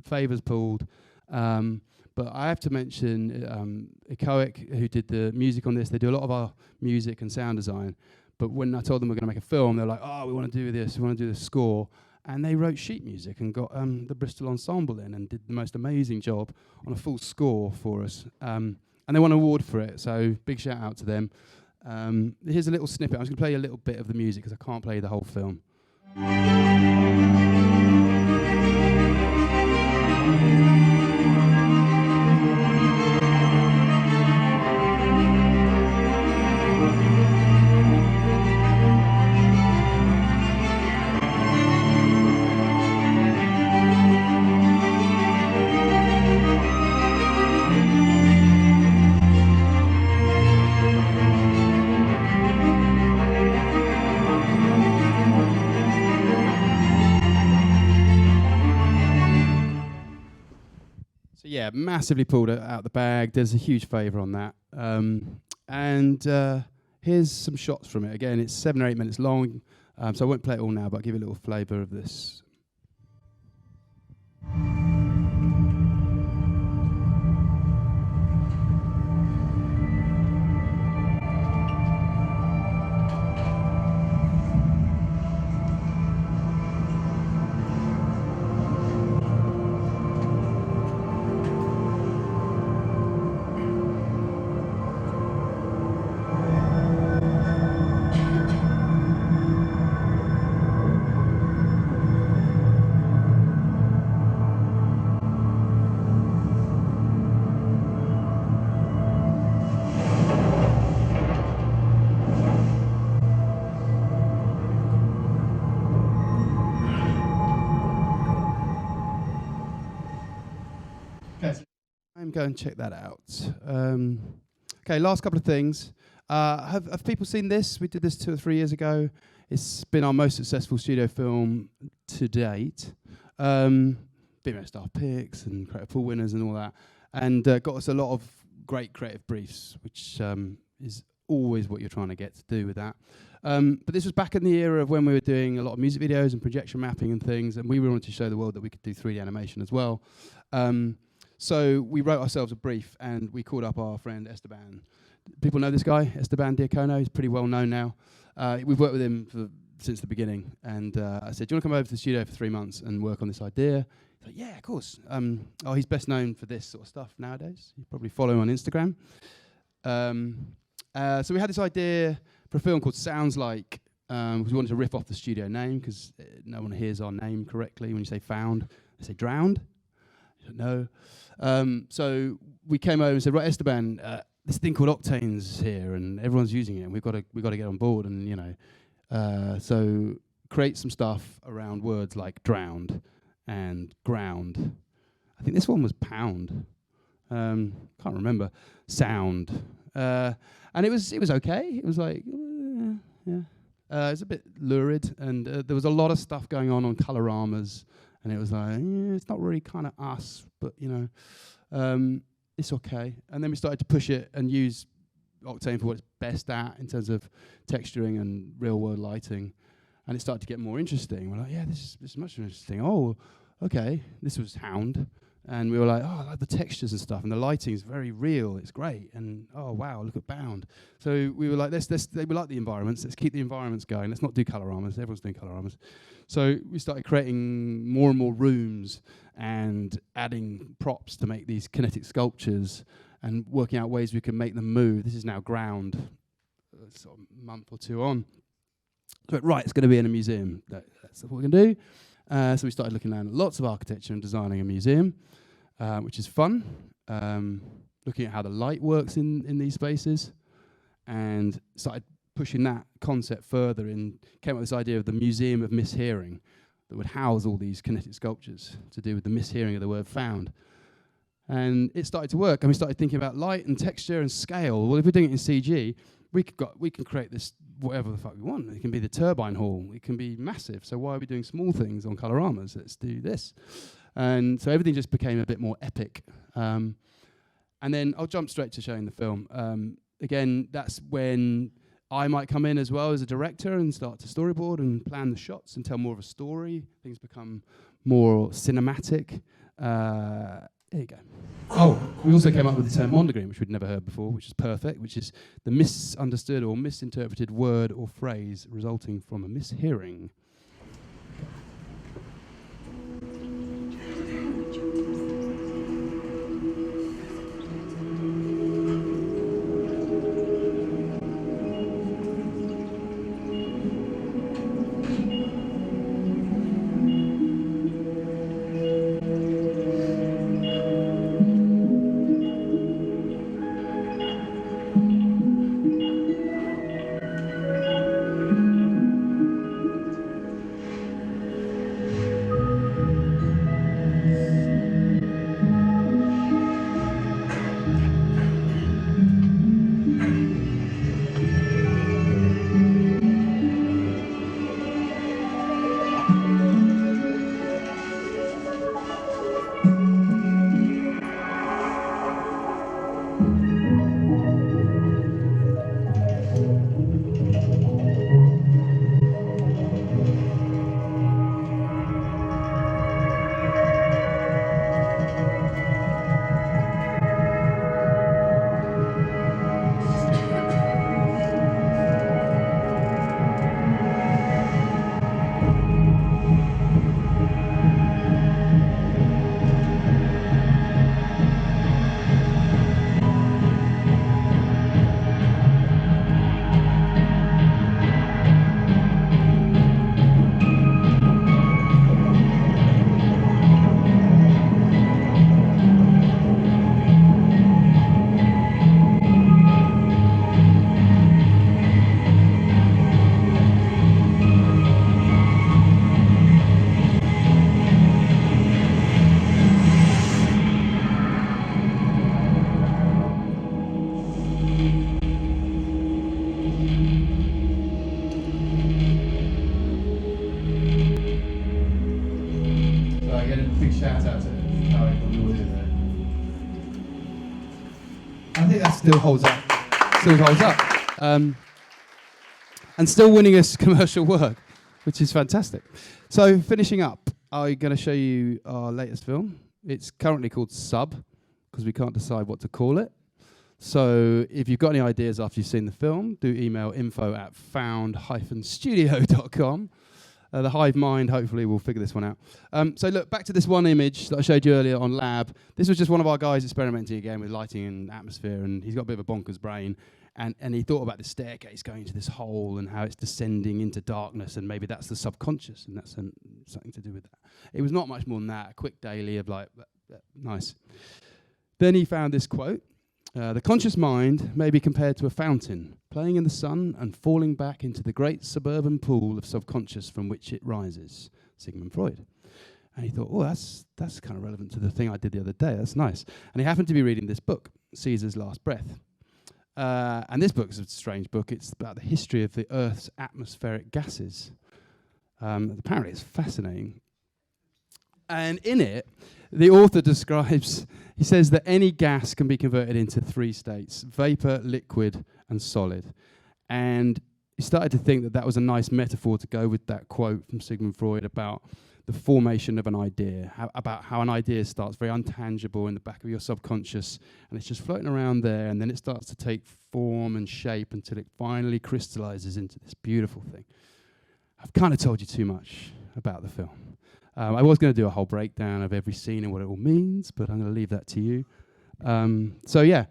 favours pulled. But I have to mention Echoic, who did the music on this. They do a lot of our music and sound design. But when I told them we're going to make a film, they're like, oh, we want to do this, we want to do the score. And they wrote sheet music and got the Bristol Ensemble in and did the most amazing job on a full score for us. And they won an award for it, so big shout out to them. Here's a little snippet. I'm just going to play you a little bit of the music because I can't play the whole film. Yeah, massively pulled it out the bag. There's a huge favour on that. And here's some shots from it. Again, it's 7 or 8 minutes long, so I won't play it all now, but I'll give you a little flavour of this. and go and check that out. Okay, last couple of things. Have people seen this? We did this 2 or 3 years ago. It's been our most successful studio film to date. BMO Star Picks and Creative Pool winners and all that. And got us a lot of great creative briefs, which is always what you're trying to get to do with that. But this was back in the era of when we were doing a lot of music videos and projection mapping and things, and we wanted to show the world that we could do 3D animation as well. So we wrote ourselves a brief, and we called up our friend Esteban. People know this guy, Esteban Diacono. He's pretty well known now. We've worked with him since the beginning, and I said, do you want to come over to the studio for 3 months and work on this idea? He's like, yeah, of course. He's best known for this sort of stuff nowadays. You probably follow him on Instagram. So we had this idea for a film called Sounds Like, because we wanted to riff off the studio name, because no one hears our name correctly. When you say found, they say drowned. I don't know. So we came over and said, right, Esteban, this thing called Octane's here, and everyone's using it, and we've got to get on board, and so create some stuff around words like drowned and ground. I think this one was pound. Can't remember. Sound. And it was okay. It was like, yeah. It was a bit lurid, and there was a lot of stuff going on Coloramas, and it was like, it's not really kind of us, but it's okay. And then we started to push it and use Octane for what it's best at in terms of texturing and real-world lighting, and it started to get more interesting. We're like, yeah, this is much more interesting. Oh, okay, this was Hound. And we were like, oh, I like the textures and stuff, and the lighting is very real. It's great, and oh wow, look at Bound. So we were like, we like the environments. Let's keep the environments going. Let's not do coloramas. Everyone's doing coloramas. So we started creating more and more rooms and adding props to make these kinetic sculptures and working out ways we can make them move. This is now ground, sort of a month or two on. So right, it's going to be in a museum. That's what we're going to do. So we started looking at lots of architecture and designing a museum, which is fun. Looking at how the light works in these spaces, and started pushing that concept further and came up with this idea of the Museum of Mishearing that would house all these kinetic sculptures to do with the mishearing of the word found. And it started to work, and we started thinking about light and texture and scale. Well, if we're doing it in CG, we can create this whatever the fuck we want. It can be the turbine hall. It can be massive. So why are we doing small things on coloramas? Let's do this. And so everything just became a bit more epic. And then I'll jump straight to showing the film. Again, that's when I might come in as well as a director and start to storyboard and plan the shots and tell more of a story. Things become more cinematic. There you go. Oh, we also came up with the term mondegreen, which we'd never heard before, which is perfect, which is the misunderstood or misinterpreted word or phrase resulting from a mishearing. shout out to Tarek on the audio there. I think that still holds up. And still winning us commercial work, which is fantastic. So finishing up, I'm going to show you our latest film. It's currently called Sub, because we can't decide what to call it. So if you've got any ideas after you've seen the film, do email info@found-studio.com. The hive mind, hopefully, will figure this one out. So look, back to this one image that I showed you earlier on Lab. This was just one of our guys experimenting again with lighting and atmosphere, and he's got a bit of a bonkers brain. And he thought about the staircase going to this hole and how it's descending into darkness, and maybe that's the subconscious, and that's something to do with that. It was not much more than that, a quick daily of like, nice. Then he found this quote. The conscious mind may be compared to a fountain, playing in the sun and falling back into the great suburban pool of subconscious from which it rises. Sigmund Freud. And he thought, oh, that's kind of relevant to the thing I did the other day. That's nice. And he happened to be reading this book, Caesar's Last Breath. And this book is a strange book. It's about the history of the Earth's atmospheric gases. Apparently it's fascinating. And in it, the author describes, he says that any gas can be converted into 3 states: vapor, liquid, and solid. And he started to think that that was a nice metaphor to go with that quote from Sigmund Freud about the formation of an idea, about how an idea starts very untangible in the back of your subconscious, and it's just floating around there, and then it starts to take form and shape until it finally crystallizes into this beautiful thing. I've kind of told you too much about the film. I was going to do a whole breakdown of every scene and what it all means, but I'm going to leave that to you. So yeah,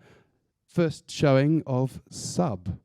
first showing of Sub.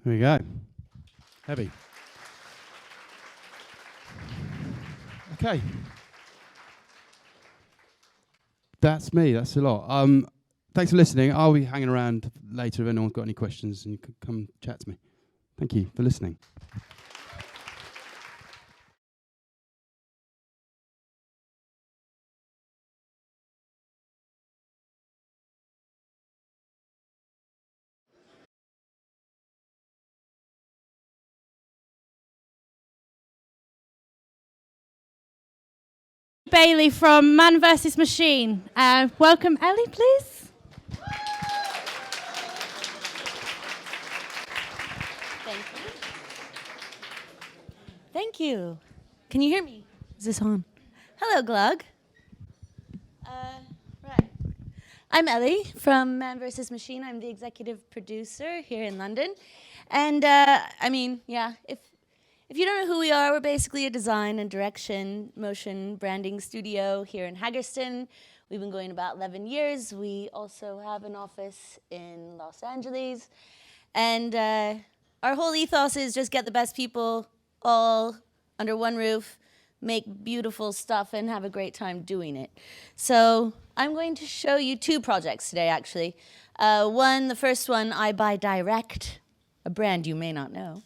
There we go. Heavy. Okay. That's me. That's a lot. Thanks for listening. I'll be hanging around later if anyone's got any questions, and you can come chat to me. Thank you for listening. Bailey from ManvsMachine. Welcome, Ellie, please. Thank you. Thank you. Can you hear me? Is this on? Hello, Glug. Right. I'm Ellie from ManvsMachine. I'm the executive producer here in London. And if you don't know who we are, we're basically a design and direction, motion branding studio here in Haggerston. We've been going about 11 years. We also have an office in Los Angeles. And our whole ethos is just get the best people all under one roof, make beautiful stuff, and have a great time doing it. So I'm going to show you two projects today, actually. The first one, I Buy Direct, a brand you may not know.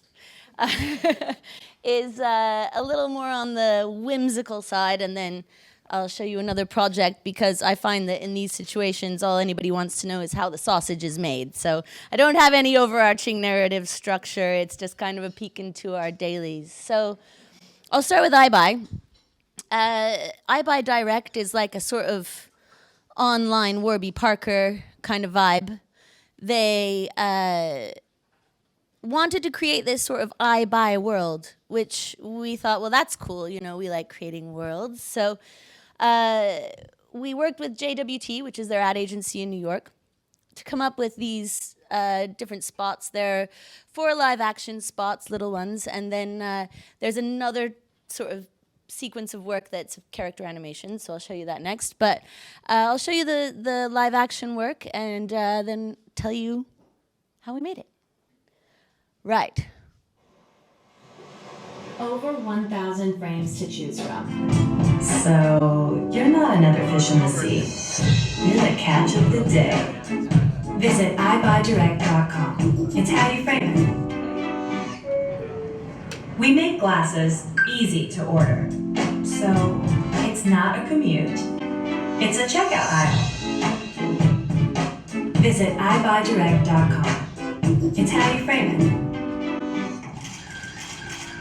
Is a little more on the whimsical side, and then I'll show you another project because I find that in these situations, all anybody wants to know is how the sausage is made. So I don't have any overarching narrative structure. It's just kind of a peek into our dailies. So I'll start with iBuy. iBuy Direct is like a sort of online Warby Parker kind of vibe. They wanted to create this sort of iBuy world, which we thought, well, that's cool. You know, we like creating worlds. So we worked with JWT, which is their ad agency in New York, to come up with these different spots. There are 4 live action spots, little ones, and then there's another sort of sequence of work that's character animation, so I'll show you that next. But I'll show you the live action work and then tell you how we made it. Right. Over 1,000 frames to choose from. So, you're not another fish in the sea. You're the catch of the day. Visit ibuydirect.com. It's how you frame it. We make glasses easy to order. So, it's not a commute. It's a checkout aisle. Visit ibuydirect.com. It's how you frame it.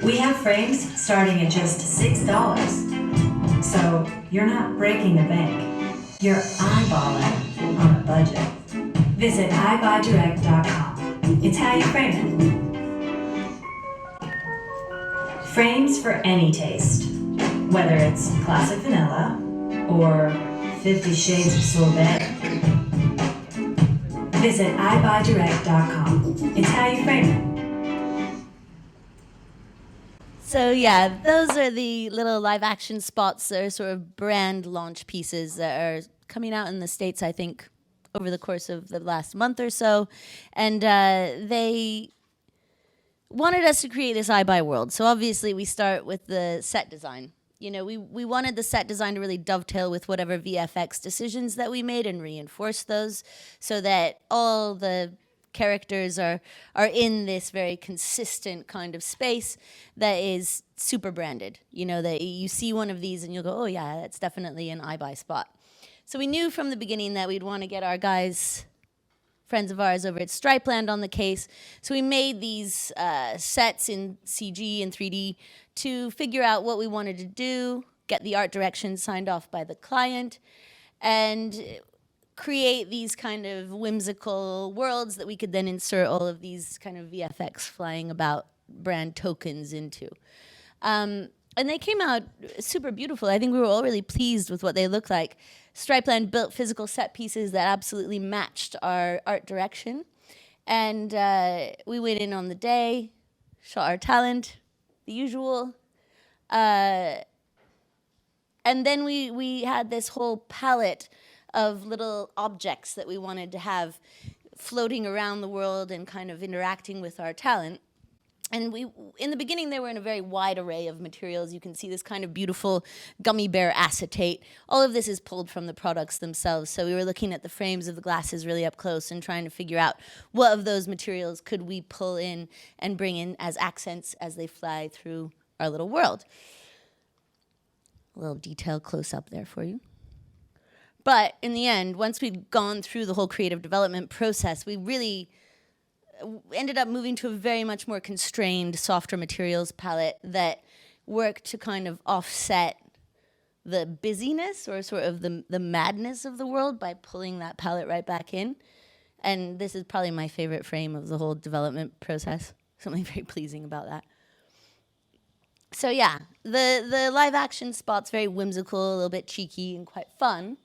We have frames starting at just $6. So you're not breaking the bank. You're eyeballing on a budget. Visit ibuydirect.com. It's how you frame it. Frames for any taste. Whether it's classic vanilla or 50 Shades of Sorbet. Visit ibuydirect.com. It's how you frame it. So yeah, those are the little live action spots that are sort of brand launch pieces that are coming out in the States, I think, over the course of the last month or so. And they wanted us to create this iBuy world. So obviously we start with the set design. You know, we wanted the set design to really dovetail with whatever VFX decisions that we made and reinforce those so that all the characters are in this very consistent kind of space that is super branded. You know, that you see one of these and you'll go, oh yeah, that's definitely an iBuy spot. So we knew from the beginning that we'd want to get our guys, friends of ours over at Stripeland on the case. So we made these sets in CG and 3D to figure out what we wanted to do, get the art direction signed off by the client, and create these kind of whimsical worlds that we could then insert all of these kind of VFX flying about brand tokens into. And they came out super beautiful. I think we were all really pleased with what they looked like. Stripeland built physical set pieces that absolutely matched our art direction. And we went in on the day, shot our talent, the usual. And then we had this whole palette of little objects that we wanted to have floating around the world and kind of interacting with our talent. And in the beginning, they were in a very wide array of materials. You can see this kind of beautiful gummy bear acetate. All of this is pulled from the products themselves. So we were looking at the frames of the glasses really up close and trying to figure out what of those materials could we pull in and bring in as accents as they fly through our little world. A little detail close up there for you. But in the end, once we'd gone through the whole creative development process, we really ended up moving to a very much more constrained, softer materials palette that worked to kind of offset the busyness or sort of the madness of the world by pulling that palette right back in. And this is probably my favorite frame of the whole development process. Something very pleasing about that. So yeah, the live action spot's very whimsical, a little bit cheeky and quite fun.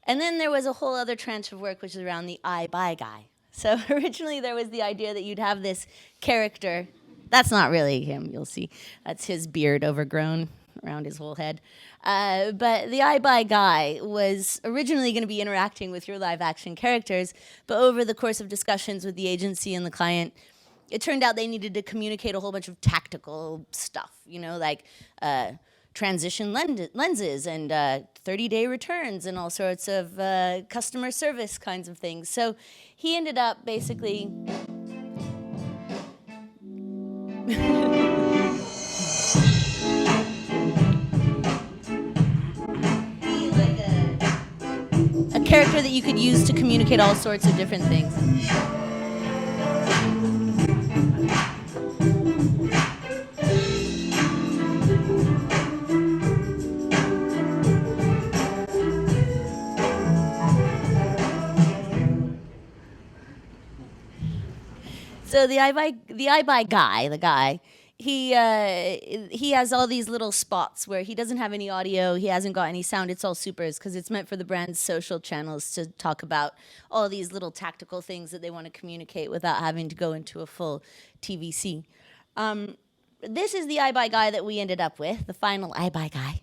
And then there was a whole other tranche of work which is around the I Buy Guy. So originally there was the idea that you'd have this character. That's not really him, you'll see. That's his beard overgrown around his whole head. But the I Buy Guy was originally going to be interacting with your live action characters, but over the course of discussions with the agency and the client, it turned out they needed to communicate a whole bunch of tactical stuff, you know, like transition lenses and 30-day returns and all sorts of customer service kinds of things. So he ended up basically like a character that you could use to communicate all sorts of different things. So the I Buy guy, the guy, he has all these little spots where he doesn't have any audio, he hasn't got any sound, it's all supers because it's meant for the brand's social channels to talk about all these little tactical things that they want to communicate without having to go into a full TVC. This is the I Buy guy that we ended up with, the final I Buy guy.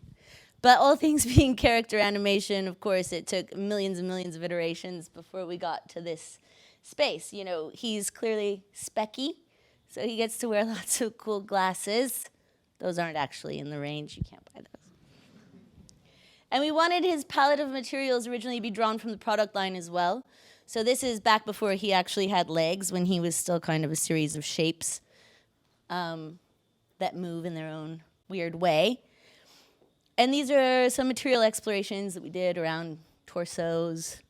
But all things being character animation, of course, it took millions and millions of iterations before we got to this space. You know, he's clearly specky, so he gets to wear lots of cool glasses. Those aren't actually in the range, you can't buy those. And we wanted his palette of materials originally to be drawn from the product line as well. So this is back before he actually had legs, when he was still kind of a series of shapes that move in their own weird way. And these are some material explorations that we did around torsos.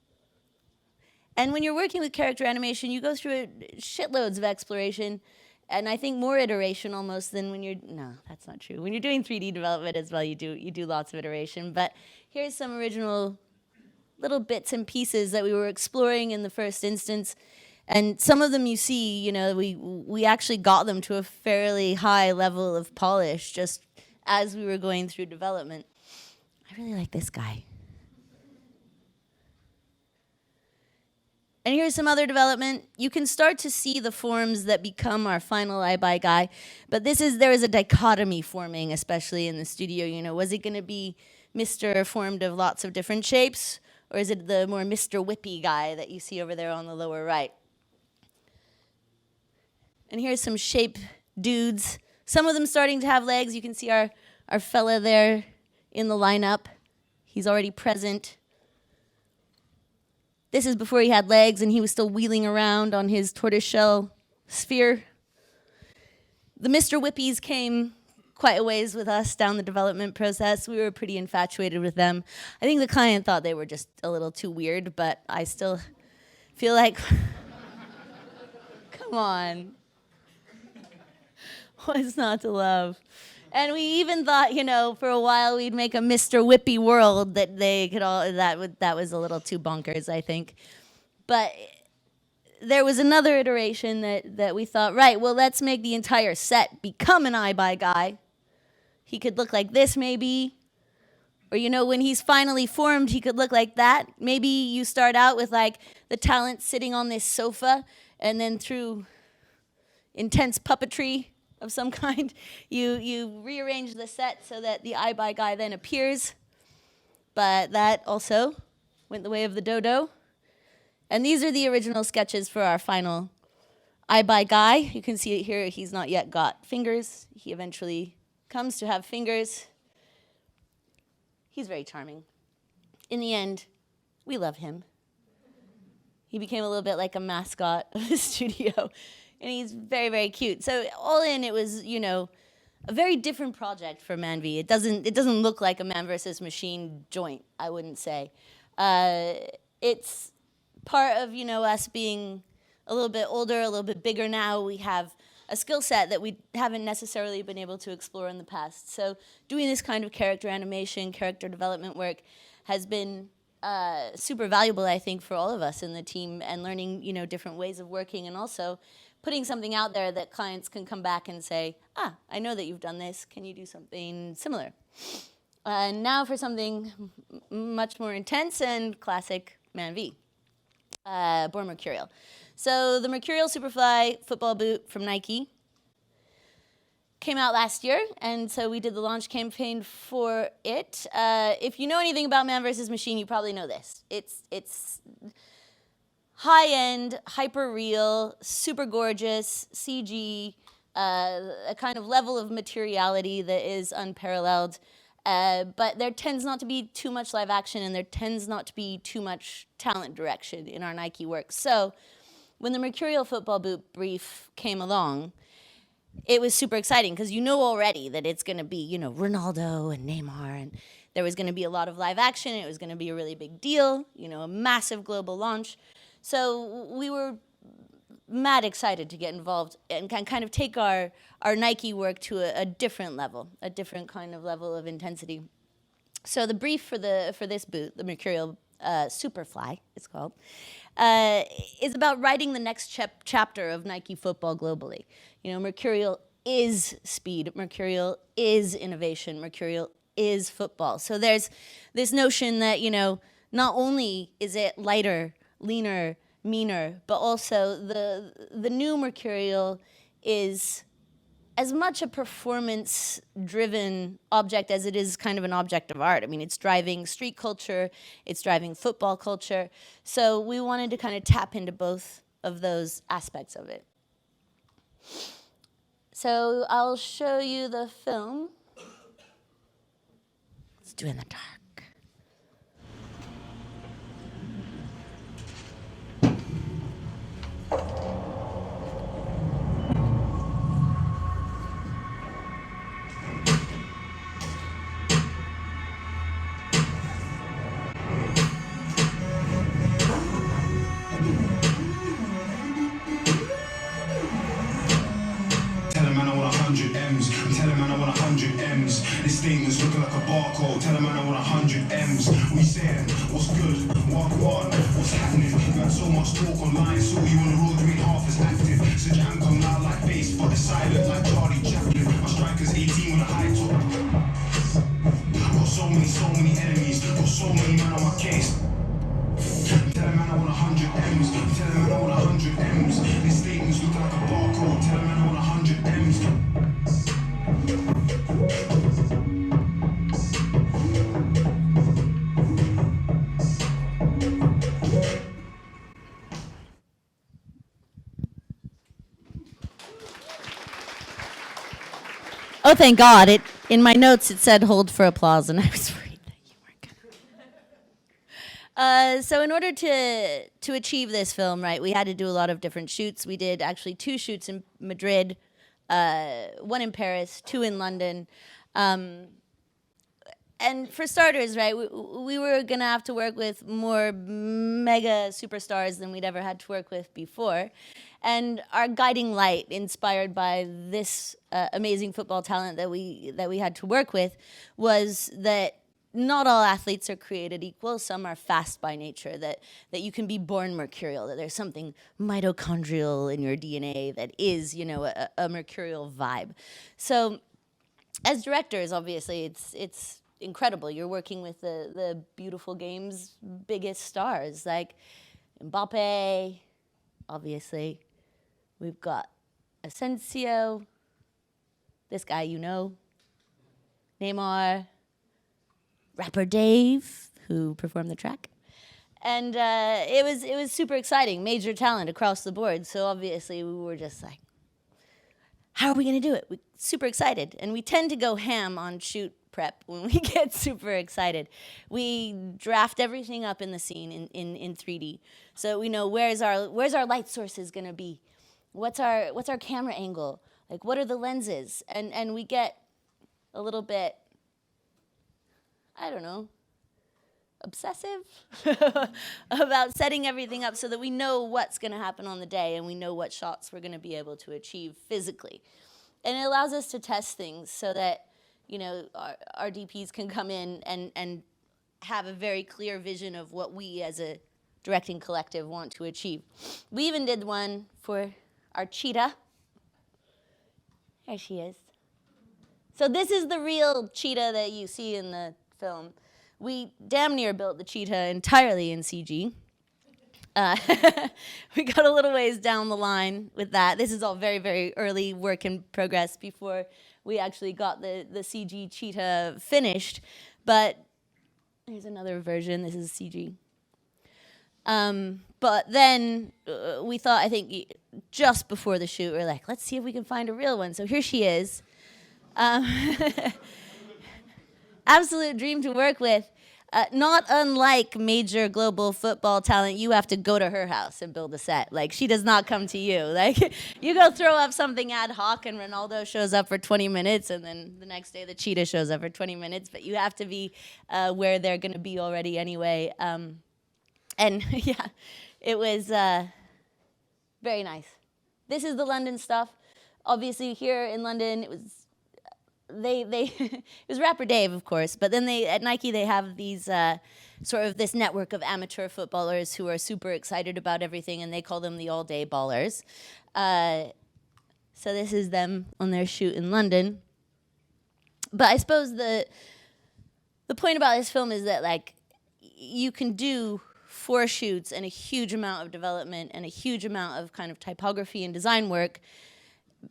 And when you're working with character animation, you go through shitloads of exploration, and I think more iteration almost than when you're, no, that's not true. When you're doing 3D development as well, you do lots of iteration. But here's some original little bits and pieces that we were exploring in the first instance. And some of them you see, you know, we actually got them to a fairly high level of polish just as we were going through development. I really like this guy. And here's some other development. You can start to see the forms that become our final I Buy guy, but there is a dichotomy forming, especially in the studio. You know, was it going to be Mr. formed of lots of different shapes, or is it the more Mr. Whippy guy that you see over there on the lower right? And here's some shape dudes. Some of them starting to have legs. You can see our fella there in the lineup. He's already present. This is before he had legs and he was still wheeling around on his tortoiseshell sphere. The Mr. Whippies came quite a ways with us down the development process. We were pretty infatuated with them. I think the client thought they were just a little too weird, but I still feel like, come on. What's not to love? And we even thought, you know, for a while we'd make a Mr. Whippy world that they could all, that was a little too bonkers, I think. But there was another iteration that we thought, right, well, let's make the entire set become an I Buy guy. He could look like this, maybe. Or, you know, when he's finally formed, he could look like that. Maybe you start out with, like, the talent sitting on this sofa, and then through intense puppetry of some kind, you rearrange the set so that the I Buy guy then appears. But that also went the way of the dodo. And these are the original sketches for our final iBuy guy. You can see it here, he's not yet got fingers. He eventually comes to have fingers. He's very charming. In the end, we love him. He became a little bit like a mascot of the studio, and he's very, very cute. So all in, it was, you know, a very different project for ManV. It doesn't look like a ManvsMachine joint, I wouldn't say. It's part of, you know, us being a little bit older, a little bit bigger now. We have a skill set that we haven't necessarily been able to explore in the past. So doing this kind of character animation, character development work has been super valuable, I think, for all of us in the team, and learning, you know, different ways of working, and also putting something out there that clients can come back and say, I know that you've done this, can you do something similar? And now for something much more intense and classic ManV, Born Mercurial. So the Mercurial Superfly football boot from Nike came out last year, and so we did the launch campaign for it. If you know anything about ManvsMachine, you probably know this. It's high-end, hyper-real, super gorgeous, CG, a kind of level of materiality that is unparalleled. But there tends not to be too much live action, and there tends not to be too much talent direction in our Nike work. So when the Mercurial football boot brief came along, it was super exciting, because you know already that it's going to be, you know, Ronaldo and Neymar, and there was going to be a lot of live action. It was going to be a really big deal, you know, a massive global launch. So we were mad excited to get involved and kind of take our Nike work to a different level, a different kind of level of intensity. So the brief for this boot, the Mercurial Superfly, it's called, is about writing the next chapter of Nike football globally. You know, Mercurial is speed, Mercurial is innovation, Mercurial is football. So there's this notion that, you know, not only is it lighter, leaner, meaner, but also the new Mercurial is as much a performance-driven object as it is kind of an object of art. I mean, it's driving street culture, it's driving football culture. So we wanted to kind of tap into both of those aspects of it. So I'll show you the film. Let's do it in the dark. M's. I'm telling man I want 100 M's. This statement's looking like a barcode. Tell man I want 100 M's. We saying, what's good? What? What's happening? You had so much talk online, saw you on the road doing half as active. So jam come now like bass, but it's silent like Charlie Chaplin. My striker's 18 with a high top. Got so many enemies. Got so many men on my case. I'm telling man I want 100 M's. I'm telling man I want 100 M's. This statement's looking like a barcode. Tell man I want 100 M's. Oh, thank God. In my notes, it said hold for applause, and I was worried that you weren't gonna. So in order to achieve this film, right, we had to do a lot of different shoots. We did actually 2 shoots in Madrid, 1 in Paris, 2 in London. And for starters, right, we were going to have to work with more mega superstars than we'd ever had to work with before. And our guiding light, inspired by this amazing football talent that we had to work with, was that not all athletes are created equal. Some are fast by nature, that you can be born mercurial, that there's something mitochondrial in your DNA that is, you know, a mercurial vibe. So as directors, obviously, it's incredible. You're working with the beautiful game's biggest stars, like Mbappe, obviously. We've got Asensio, this guy you know, Neymar, rapper Dave, who performed the track, And it was super exciting, major talent across the board. So obviously we were just like, how are we going to do it? We're super excited. And we tend to go ham on shoot prep when we get super excited. We draft everything up in the scene in 3D. So we know where's our light sources going to be? What's our camera angle? Like, what are the lenses? And we get a little bit, I don't know, obsessive about setting everything up so that we know what's going to happen on the day and we know what shots we're going to be able to achieve physically. And it allows us to test things so that, you know, our DPs can come in and have a very clear vision of what we as a directing collective want to achieve. We even did one for our cheetah. There she is. So this is the real cheetah that you see in the film. We damn near built the cheetah entirely in CG. We got a little ways down the line with that. This is all very, very early work in progress before we actually got the CG cheetah finished. But here's another version. This is CG. But then we thought, I think, just before the shoot, we were like, let's see if we can find a real one. So here she is. Absolute dream to work with. Not unlike major global football talent, you have to go to her house and build a set. Like, she does not come to you. Like, you go throw up something ad hoc and Ronaldo shows up for 20 minutes and then the next day the cheetah shows up for 20 minutes, but you have to be where they're going to be already anyway. And yeah, it was very nice. This is the London stuff. Obviously here in London, it was it was Rapper Dave, of course, but then at Nike they have these sort of this network of amateur footballers who are super excited about everything, and they call them the all-day ballers. So this is them on their shoot in London. But I suppose the point about this film is that, like, you can do 4 shoots and a huge amount of development and a huge amount of kind of typography and design work,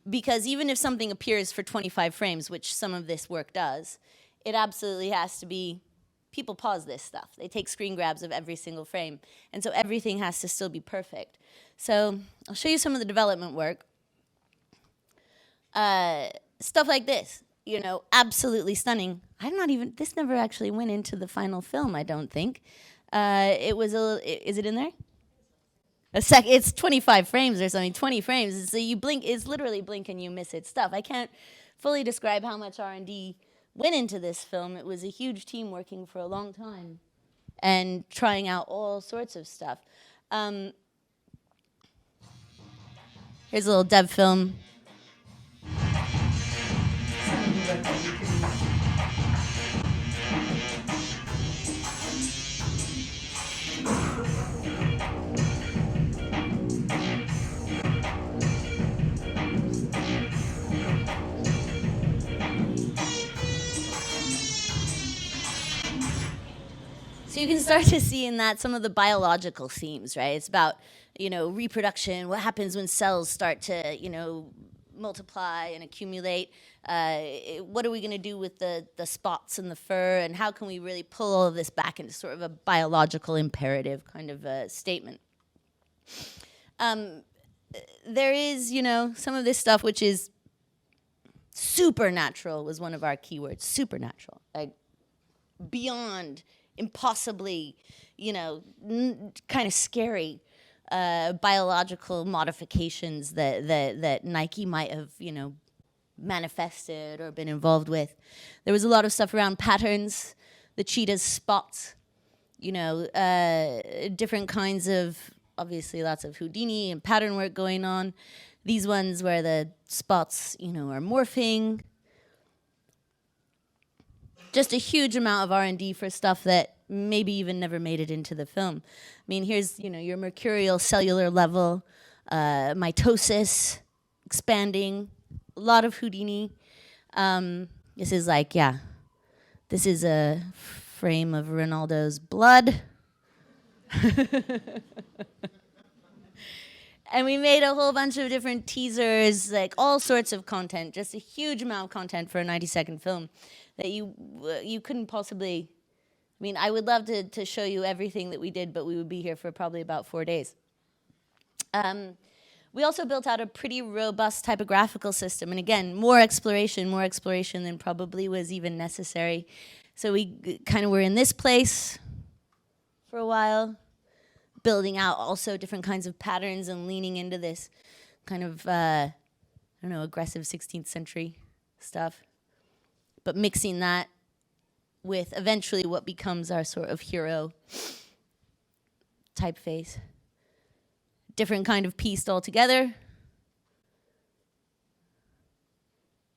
because even if something appears for 25 frames, which some of this work does, it absolutely has to be, people pause this stuff. They take screen grabs of every single frame. And so everything has to still be perfect. So I'll show you some of the development work. Stuff like this, you know, absolutely stunning. This never actually went into the final film, I don't think. It was is it in there? It's 25 frames or something, 20 frames. So you blink, it's literally blink and you miss it stuff. I can't fully describe how much R&D went into this film. It was a huge team working for a long time and trying out all sorts of stuff. Here's a little dev film. So you can start to see in that some of the biological themes, right? It's about, you know, reproduction, what happens when cells start to, you know, multiply and accumulate. What are we going to do with the spots in the fur, and how can we really pull all of this back into sort of a biological imperative kind of a statement? There is, you know, some of this stuff which is supernatural was one of our keywords, supernatural, like beyond, impossibly, you know, kind of scary biological modifications that Nike might have, you know, manifested or been involved with. There was a lot of stuff around patterns, the cheetah's spots, you know, different kinds of, obviously lots of Houdini and pattern work going on. These ones where the spots, you know, are morphing. Just a huge amount of R&D for stuff that maybe even never made it into the film. I mean, here's, you know, your mercurial cellular level, mitosis, expanding, a lot of Houdini. This is like, yeah, this is a frame of Ronaldo's blood. And we made a whole bunch of different teasers, like all sorts of content, just a huge amount of content for a 90-second film that you couldn't possibly I mean, I would love to show you everything that we did, but we would be here for probably about 4 days. We also built out a pretty robust typographical system. And again, more exploration than probably was even necessary. So we kind of were in this place for a while, building out also different kinds of patterns and leaning into this kind of, I don't know, aggressive 16th century stuff. But mixing that with eventually what becomes our sort of hero typeface. Different kind of piece altogether.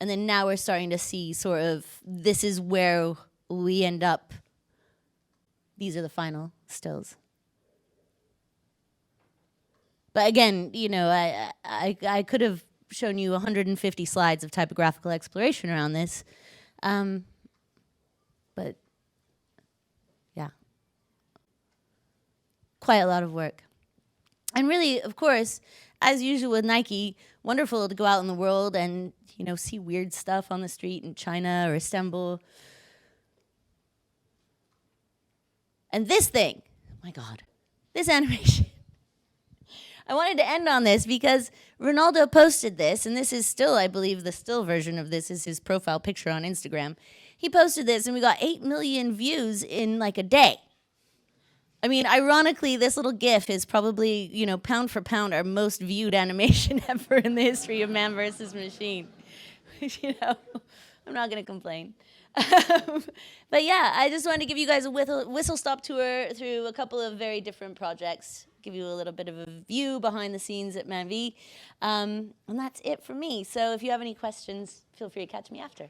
And then now we're starting to see sort of, this is where we end up. These are the final stills. But again, you know, I could have shown you 150 slides of typographical exploration around this. But yeah, quite a lot of work. And really, of course, as usual with Nike, wonderful to go out in the world and, you know, see weird stuff on the street in China or Istanbul. And this thing, oh my God, this animation. I wanted to end on this because Ronaldo posted this, and this is still, I believe, the still version of this is his profile picture on Instagram. He posted this, and we got 8 million views in like a day. I mean, ironically, this little GIF is probably, you know, pound for pound, our most viewed animation ever in the history of Man vs. Machine. You know, I'm not going to complain. But yeah, I just wanted to give you guys a whistle-stop tour through a couple of very different projects, give you a little bit of a view behind the scenes at ManV. And that's it for me. So if you have any questions, feel free to catch me after.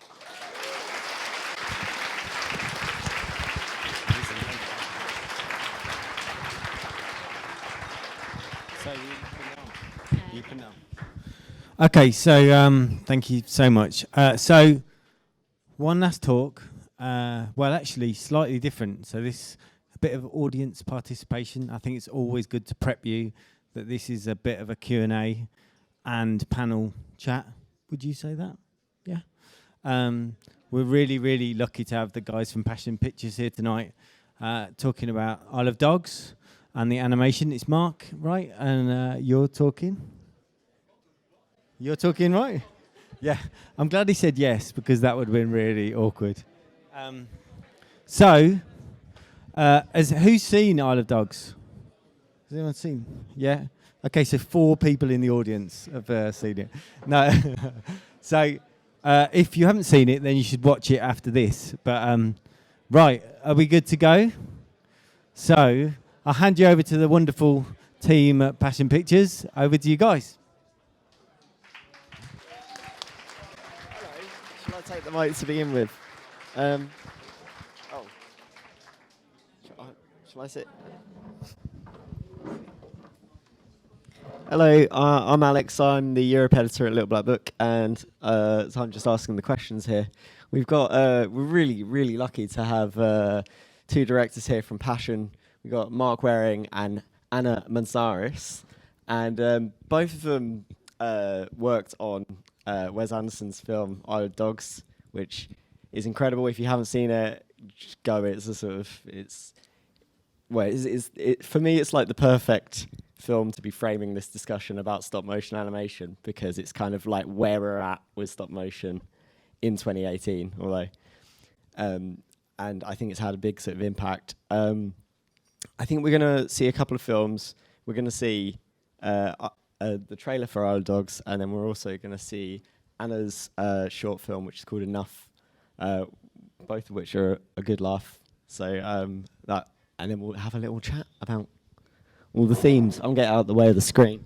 Okay, so thank you so much. So one last talk. Well, actually, slightly different. So this a bit of audience participation. I think it's always good to prep you that this is a bit of a Q&A and panel chat. Would you say that? Yeah. We're really, really lucky to have the guys from Passion Pictures here tonight talking about Isle of Dogs and the animation. It's Mark, right? And you're talking? You're talking, right? Yeah. I'm glad he said yes, because that would have been really awkward. So, who's seen Isle of Dogs? Has anyone seen? Yeah? Okay, so 4 people in the audience have seen it. No. So, if you haven't seen it, then you should watch it after this. But, right, are we good to go? So, I'll hand you over to the wonderful team at Passion Pictures. Over to you guys. Shall I take the mic to begin with? Shall I sit? Hello, I'm Alex. I'm the Europe editor at Little Black Book, and so I'm just asking the questions here. We've got we're really, really lucky to have 2 directors here from Passion. We've got Mark Waring and Anna Manzaris, and both of them worked on Wes Anderson's film Isle of Dogs, which is incredible. If you haven't seen it, just go. It's a sort of for me, it's like the perfect film to be framing this discussion about stop motion animation, because it's kind of like where we're at with stop motion in 2018. Although, and I think it's had a big sort of impact. I think we're going to see a couple of films. We're going to see the trailer for Isle of Dogs, and then we're also going to see Anna's short film, which is called Enough, both of which are a good laugh. So and then we'll have a little chat about all the themes. I'll get out of the way of the screen.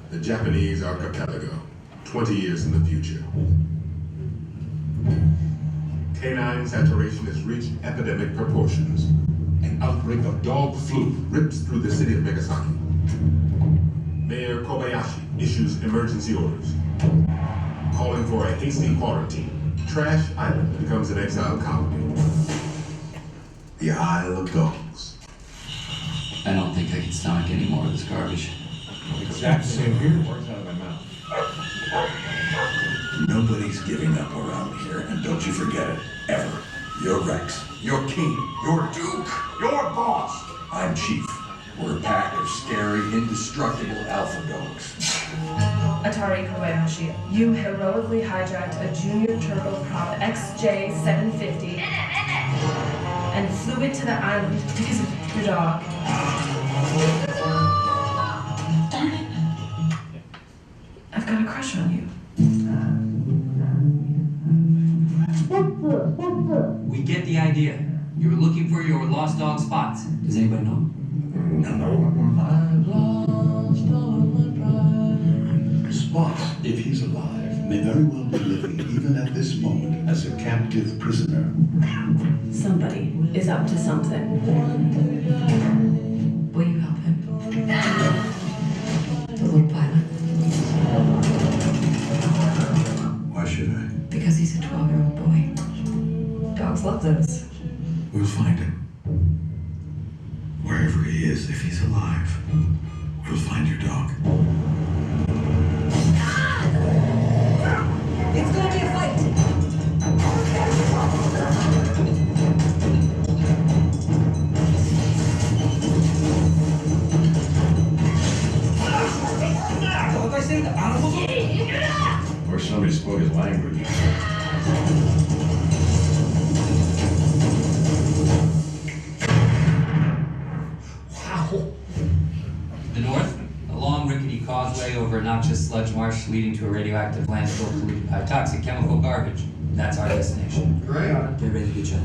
The Japanese archipelago, 20 years in the future. Canine saturation has reached epidemic proportions. An outbreak of dog flu rips through the city of Megasaki. Mayor Kobayashi issues emergency orders, calling for a hasty quarantine. Trash Island becomes an exile colony. The Isle of Dogs. I don't think I can stomach any more of this garbage. Exact same here. Words out of my mouth. Nobody's giving up around here, and don't you forget it, ever. You're Rex, you're King, you're Duke, you're Boss. I'm Chief. We're a pack of scary, indestructible alpha dogs. Atari Kobayashi, you heroically hijacked a junior turboprop XJ750 and flew it to the island because of your dog. Darn it. I've got a crush on you. We get the idea. You were looking for your lost dog spots. Does anybody know? Spots, if he's alive, may very well be living even at this moment as a captive prisoner. Somebody is up to something. Will you help him? The little pilot. Why should I? Because he's a 12-year-old boy. Dogs love those. We'll find him. Wherever he is, if he's alive, we'll find your dog. It's gonna be a fight! Or somebody spoke his language. The north, a long rickety causeway over a noxious sludge marsh leading to a radioactive landfill polluted by toxic chemical garbage. That's our destination. Great. Get ready to get shot.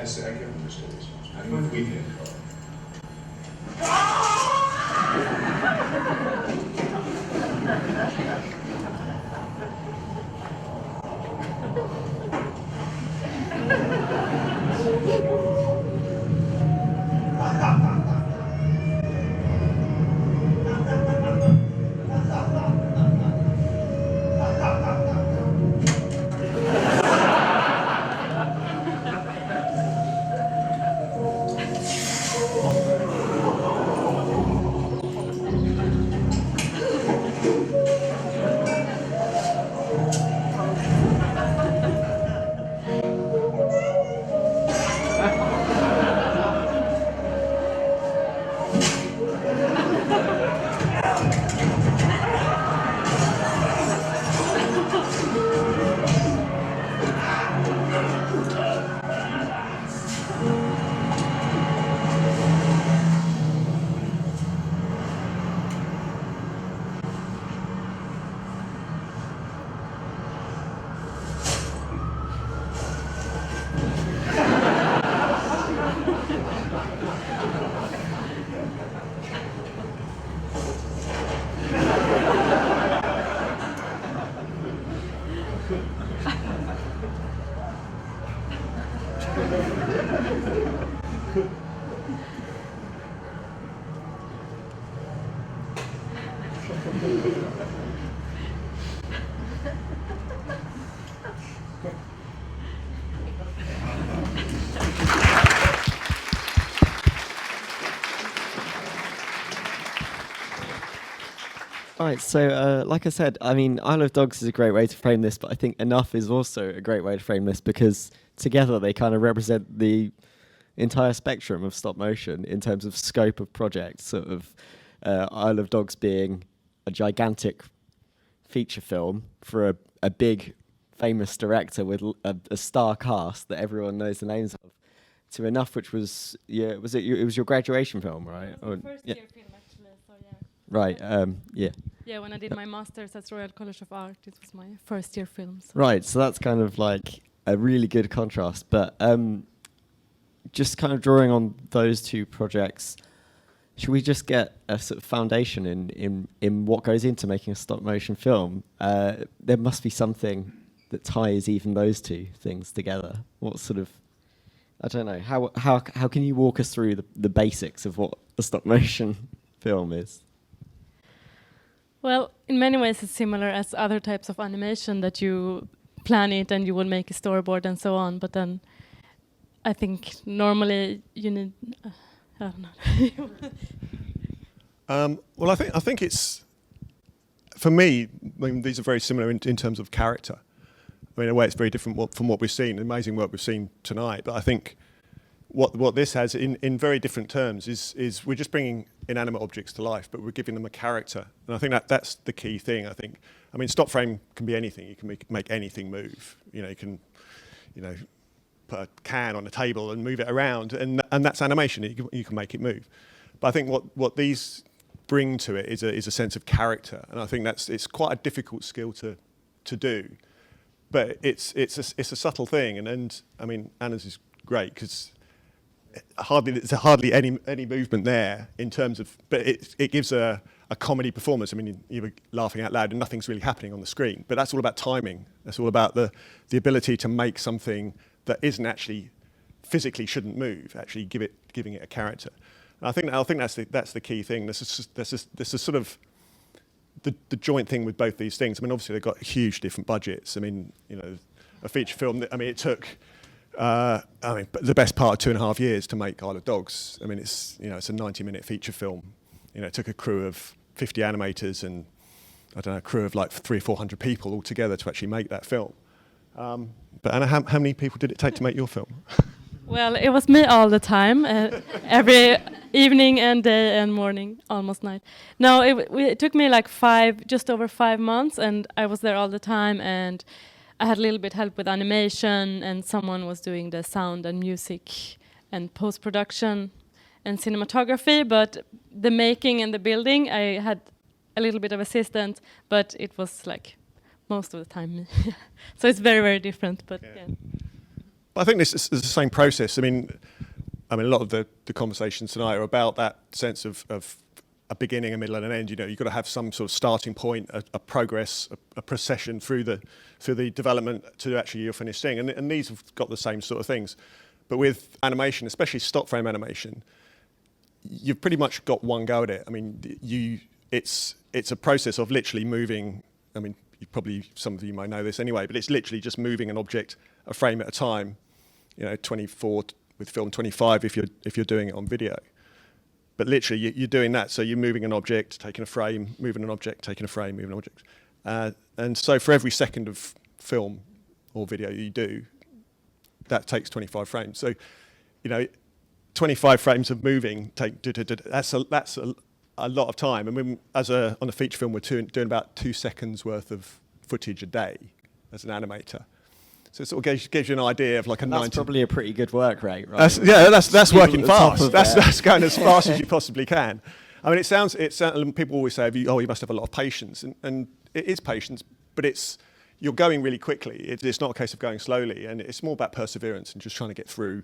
I can understand this. I think we can. Right, so like I said, I mean, Isle of Dogs is a great way to frame this, but I think Enough is also a great way to frame this because together they kind of represent the entire spectrum of stop motion in terms of scope of projects, sort of Isle of Dogs being a gigantic feature film for a big famous director with a star cast that everyone knows the names of, to Enough, which was, it was your graduation film, right? First year film, actually, so yeah. Right. Yeah. Yeah, when I did my master's at Royal College of Art, it was my first year film. So. Right. So that's kind of like a really good contrast. But just kind of drawing on those two projects, should we just get a sort of foundation in what goes into making a stop motion film? There must be something that ties even those two things together. What sort of, I don't know, how can you walk us through the basics of what a stop motion film is? Well, in many ways it's similar as other types of animation, that you plan it and you will make a storyboard and so on, but then I think normally you need, I don't know. Well, I think it's, for me, I mean, these are very similar in terms of character. I mean, in a way, it's very different from what we've seen, amazing work we've seen tonight. But I think what this has in very different terms is we're just bringing inanimate objects to life, but we're giving them a character. And I think that's the key thing. I mean, stop frame can be anything. You can make anything move. You can, put a can on a table and move it around, and that's animation. You can make it move. But I think what these bring to it is a sense of character, and I think it's quite a difficult skill to do. But it's a subtle thing, and I mean, Anna's is great because there's hardly any movement there in terms of, but it gives a comedy performance. I mean, you were laughing out loud and nothing's really happening on the screen, but that's all about timing. That's all about the ability to make something that isn't actually physically shouldn't move, actually giving it a character. And I think that's the key thing. This is sort of the joint thing with both these things. I mean, obviously they've got huge different budgets. I mean, a feature film. I mean, it took. The best part of 2.5 years to make Isle of Dogs. I mean, it's a 90-minute feature film. It took a crew of 50 animators and I don't know, a crew of like 300 or 400 people all together to actually make that film. But Anna, how many people did it take to make your film? Well, it was me all the time, every evening and day and morning, almost night. No, it took me like just over 5 months, and I was there all the time, and I had a little bit help with animation, and someone was doing the sound and music and post-production and cinematography, but the making and the building, I had a little bit of assistance, but it was like most of the time me. So it's very, very different, but yeah. I think this is the same process. I mean, a lot of the conversations tonight are about that sense of a beginning, a middle, and an end. You've got to have some sort of starting point, a progress, a procession through the development to actually your finished thing. And these have got the same sort of things. But with animation, especially stop frame animation, you've pretty much got one go at it. I mean, it's a process of literally moving. I mean, some of you might know this anyway, but it's literally just moving an object a frame at a time. 24 with film, 25 if you're doing it on video. But literally, you're doing that. So you're moving an object, taking a frame, moving an object, taking a frame, moving an object. And so for every second of film or video you do, that takes 25 frames. So, 25 frames of moving that's a lot of time. I mean, on a feature film, we're doing about 2 seconds worth of footage a day as an animator. So it sort of gives you an idea of like a 90. That's probably a pretty good work rate, right? That's working fast. That's going as fast as you possibly can. I mean, it sounds. People always say, you must have a lot of patience, and it is patience, but you're going really quickly. It's not a case of going slowly, and it's more about perseverance and just trying to get through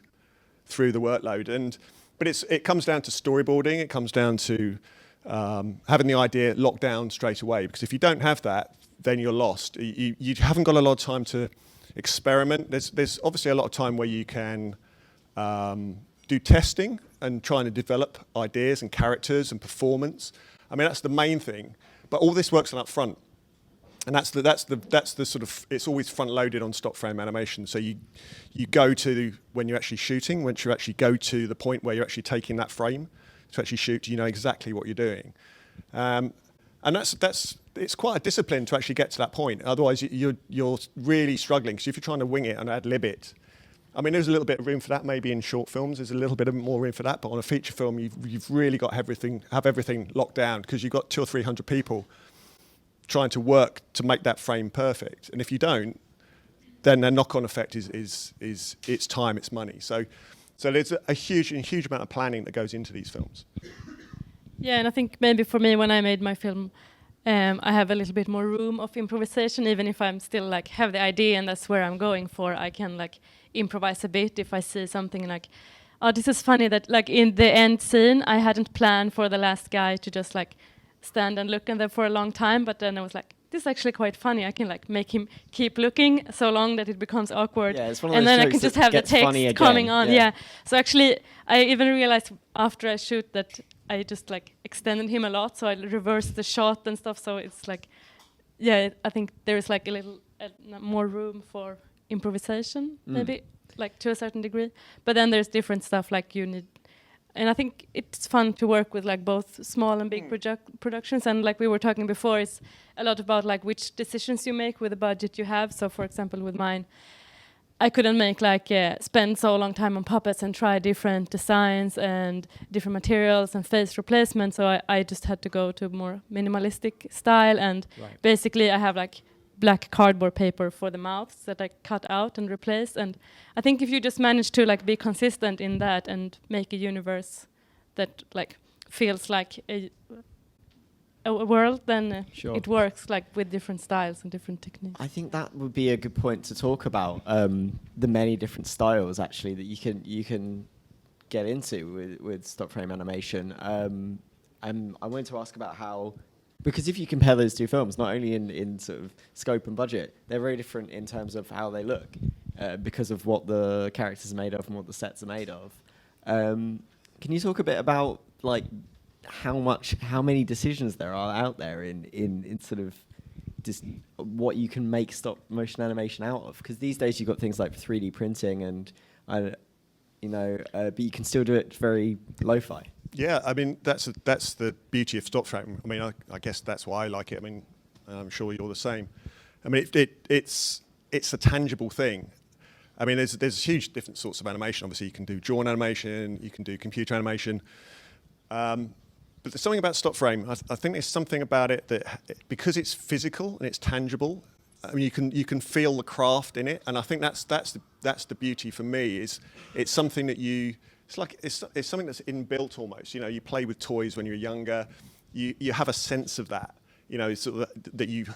the workload. But it comes down to storyboarding. It comes down to having the idea locked down straight away, because if you don't have that, then you're lost. You haven't got a lot of time to experiment. There's obviously a lot of time where you can do testing and trying to develop ideas and characters and performance. I mean, that's the main thing. But all this works up front, and that's the sort of, it's always front loaded on stop frame animation. So you go to when you're actually shooting, once you actually go to the point where you're actually taking that frame to actually shoot, you know exactly what you're doing. And it's quite a discipline to actually get to that point. Otherwise, you're really struggling. Because if you're trying to wing it and ad-lib it, I mean, there's a little bit of room for that maybe in short films. There's a little bit of more room for that. But on a feature film, you've really got to have everything locked down, because you've got 200 or 300 people trying to work to make that frame perfect. And if you don't, then the knock-on effect is it's time, it's money. So there's a huge amount of planning that goes into these films. Yeah, and I think maybe for me, when I made my film, I have a little bit more room of improvisation. Even if I'm still like have the idea and that's where I'm going for, I can like improvise a bit if I see something like, oh, this is funny that like in the end scene, I hadn't planned for the last guy to just like stand and look at them for a long time, but then I was like, this is actually quite funny. I can like make him keep looking so long that it becomes awkward. Yeah, it's one of and those then I jokes can just that have the gets funny text again. coming on. Yeah. So actually, I even realized after I shoot that I just like extended him a lot. So I reversed the shot and stuff. So it's like, yeah, I think there is like a little more room for improvisation, maybe like to a certain degree. But then there's different stuff like you need. And I think it's fun to work with like both small and big productions. And like we were talking before, it's a lot about like which decisions you make with the budget you have. So for example, with mine, I couldn't make like spend so long time on puppets and try different designs and different materials and face replacement. So I just had to go to a more minimalistic style. And basically I have like black cardboard paper for the mouths that I cut out and replace. And I think if you just manage to like be consistent in that and make a universe that like feels like a world, then it works like with different styles and different techniques. I think that would be a good point to talk about, the many different styles actually that you can get into with stop frame animation. And I wanted to ask about how, because if you compare those two films, not only in sort of scope and budget, they're very different in terms of how they look, because of what the characters are made of and what the sets are made of. Can you talk a bit about like how many decisions there are out there in sort of just what you can make stop motion animation out of? Because these days you've got things like 3D printing and but you can still do it very lo-fi. Yeah, I mean that's the beauty of stop frame. I mean, I guess that's why I like it. I mean, I'm sure you're the same. I mean, it's a tangible thing. I mean, there's huge different sorts of animation. Obviously, you can do drawn animation, you can do computer animation, but there's something about stop frame. I think there's something about it that because it's physical and it's tangible. I mean, you can feel the craft in it, and I think that's the beauty for me. Is it's something that it's something that's inbuilt almost. You know, you play with toys when you're younger. You have a sense of that. You know, sort of that you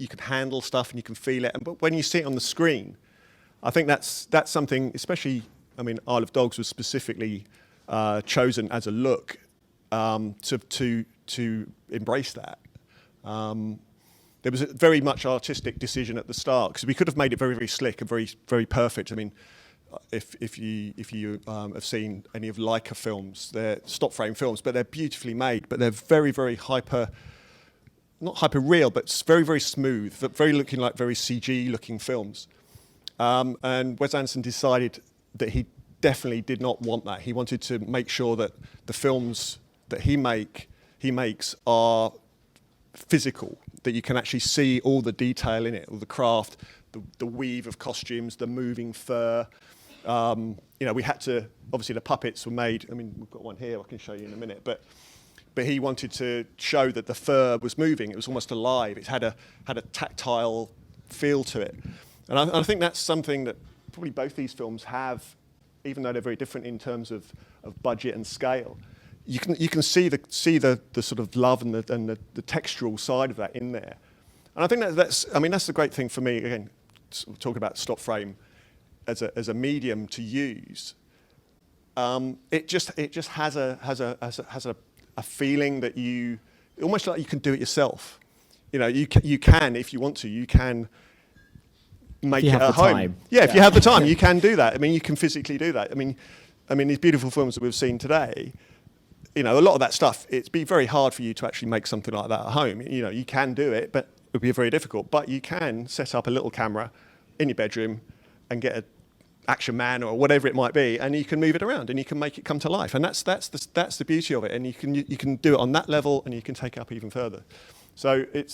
can handle stuff and you can feel it. But when you see it on the screen, I think that's something. Especially, I mean, Isle of Dogs was specifically chosen as a look to embrace that. There was a very much artistic decision at the start because we could have made it very, very slick and very, very perfect. I mean, if you have seen any of Leica films, they're stop frame films, but they're beautifully made. But they're very, very not hyper real, but very, very smooth, very looking like very CG looking films. And Wes Anderson decided that he definitely did not want that. He wanted to make sure that the films that he makes are physical, that you can actually see all the detail in it, all the craft, the weave of costumes, the moving fur. We had to, obviously the puppets were made, I mean, we've got one here, I can show you in a minute, but he wanted to show that the fur was moving, it was almost alive, it had a tactile feel to it. And I think that's something that probably both these films have, even though they're very different in terms of budget and scale. You can see the sort of love and the textural side of that in there, and I think that's the great thing for me. Again, talking about stop frame as a medium to use, it just has a feeling that you almost like you can do it yourself. You know, you can if you want to, you can make it at home. Yeah, if you have the time, you can do that. I mean, you can physically do that. I mean, these beautiful films that we've seen today. You know, a lot of that stuff, it'd be very hard for you to actually make something like that at home. You know, you can do it, but it would be very difficult. But you can set up a little camera in your bedroom and get an Action Man or whatever it might be, and you can move it around and you can make it come to life. And that's the beauty of it. And you can do it on that level, and you can take it up even further. So it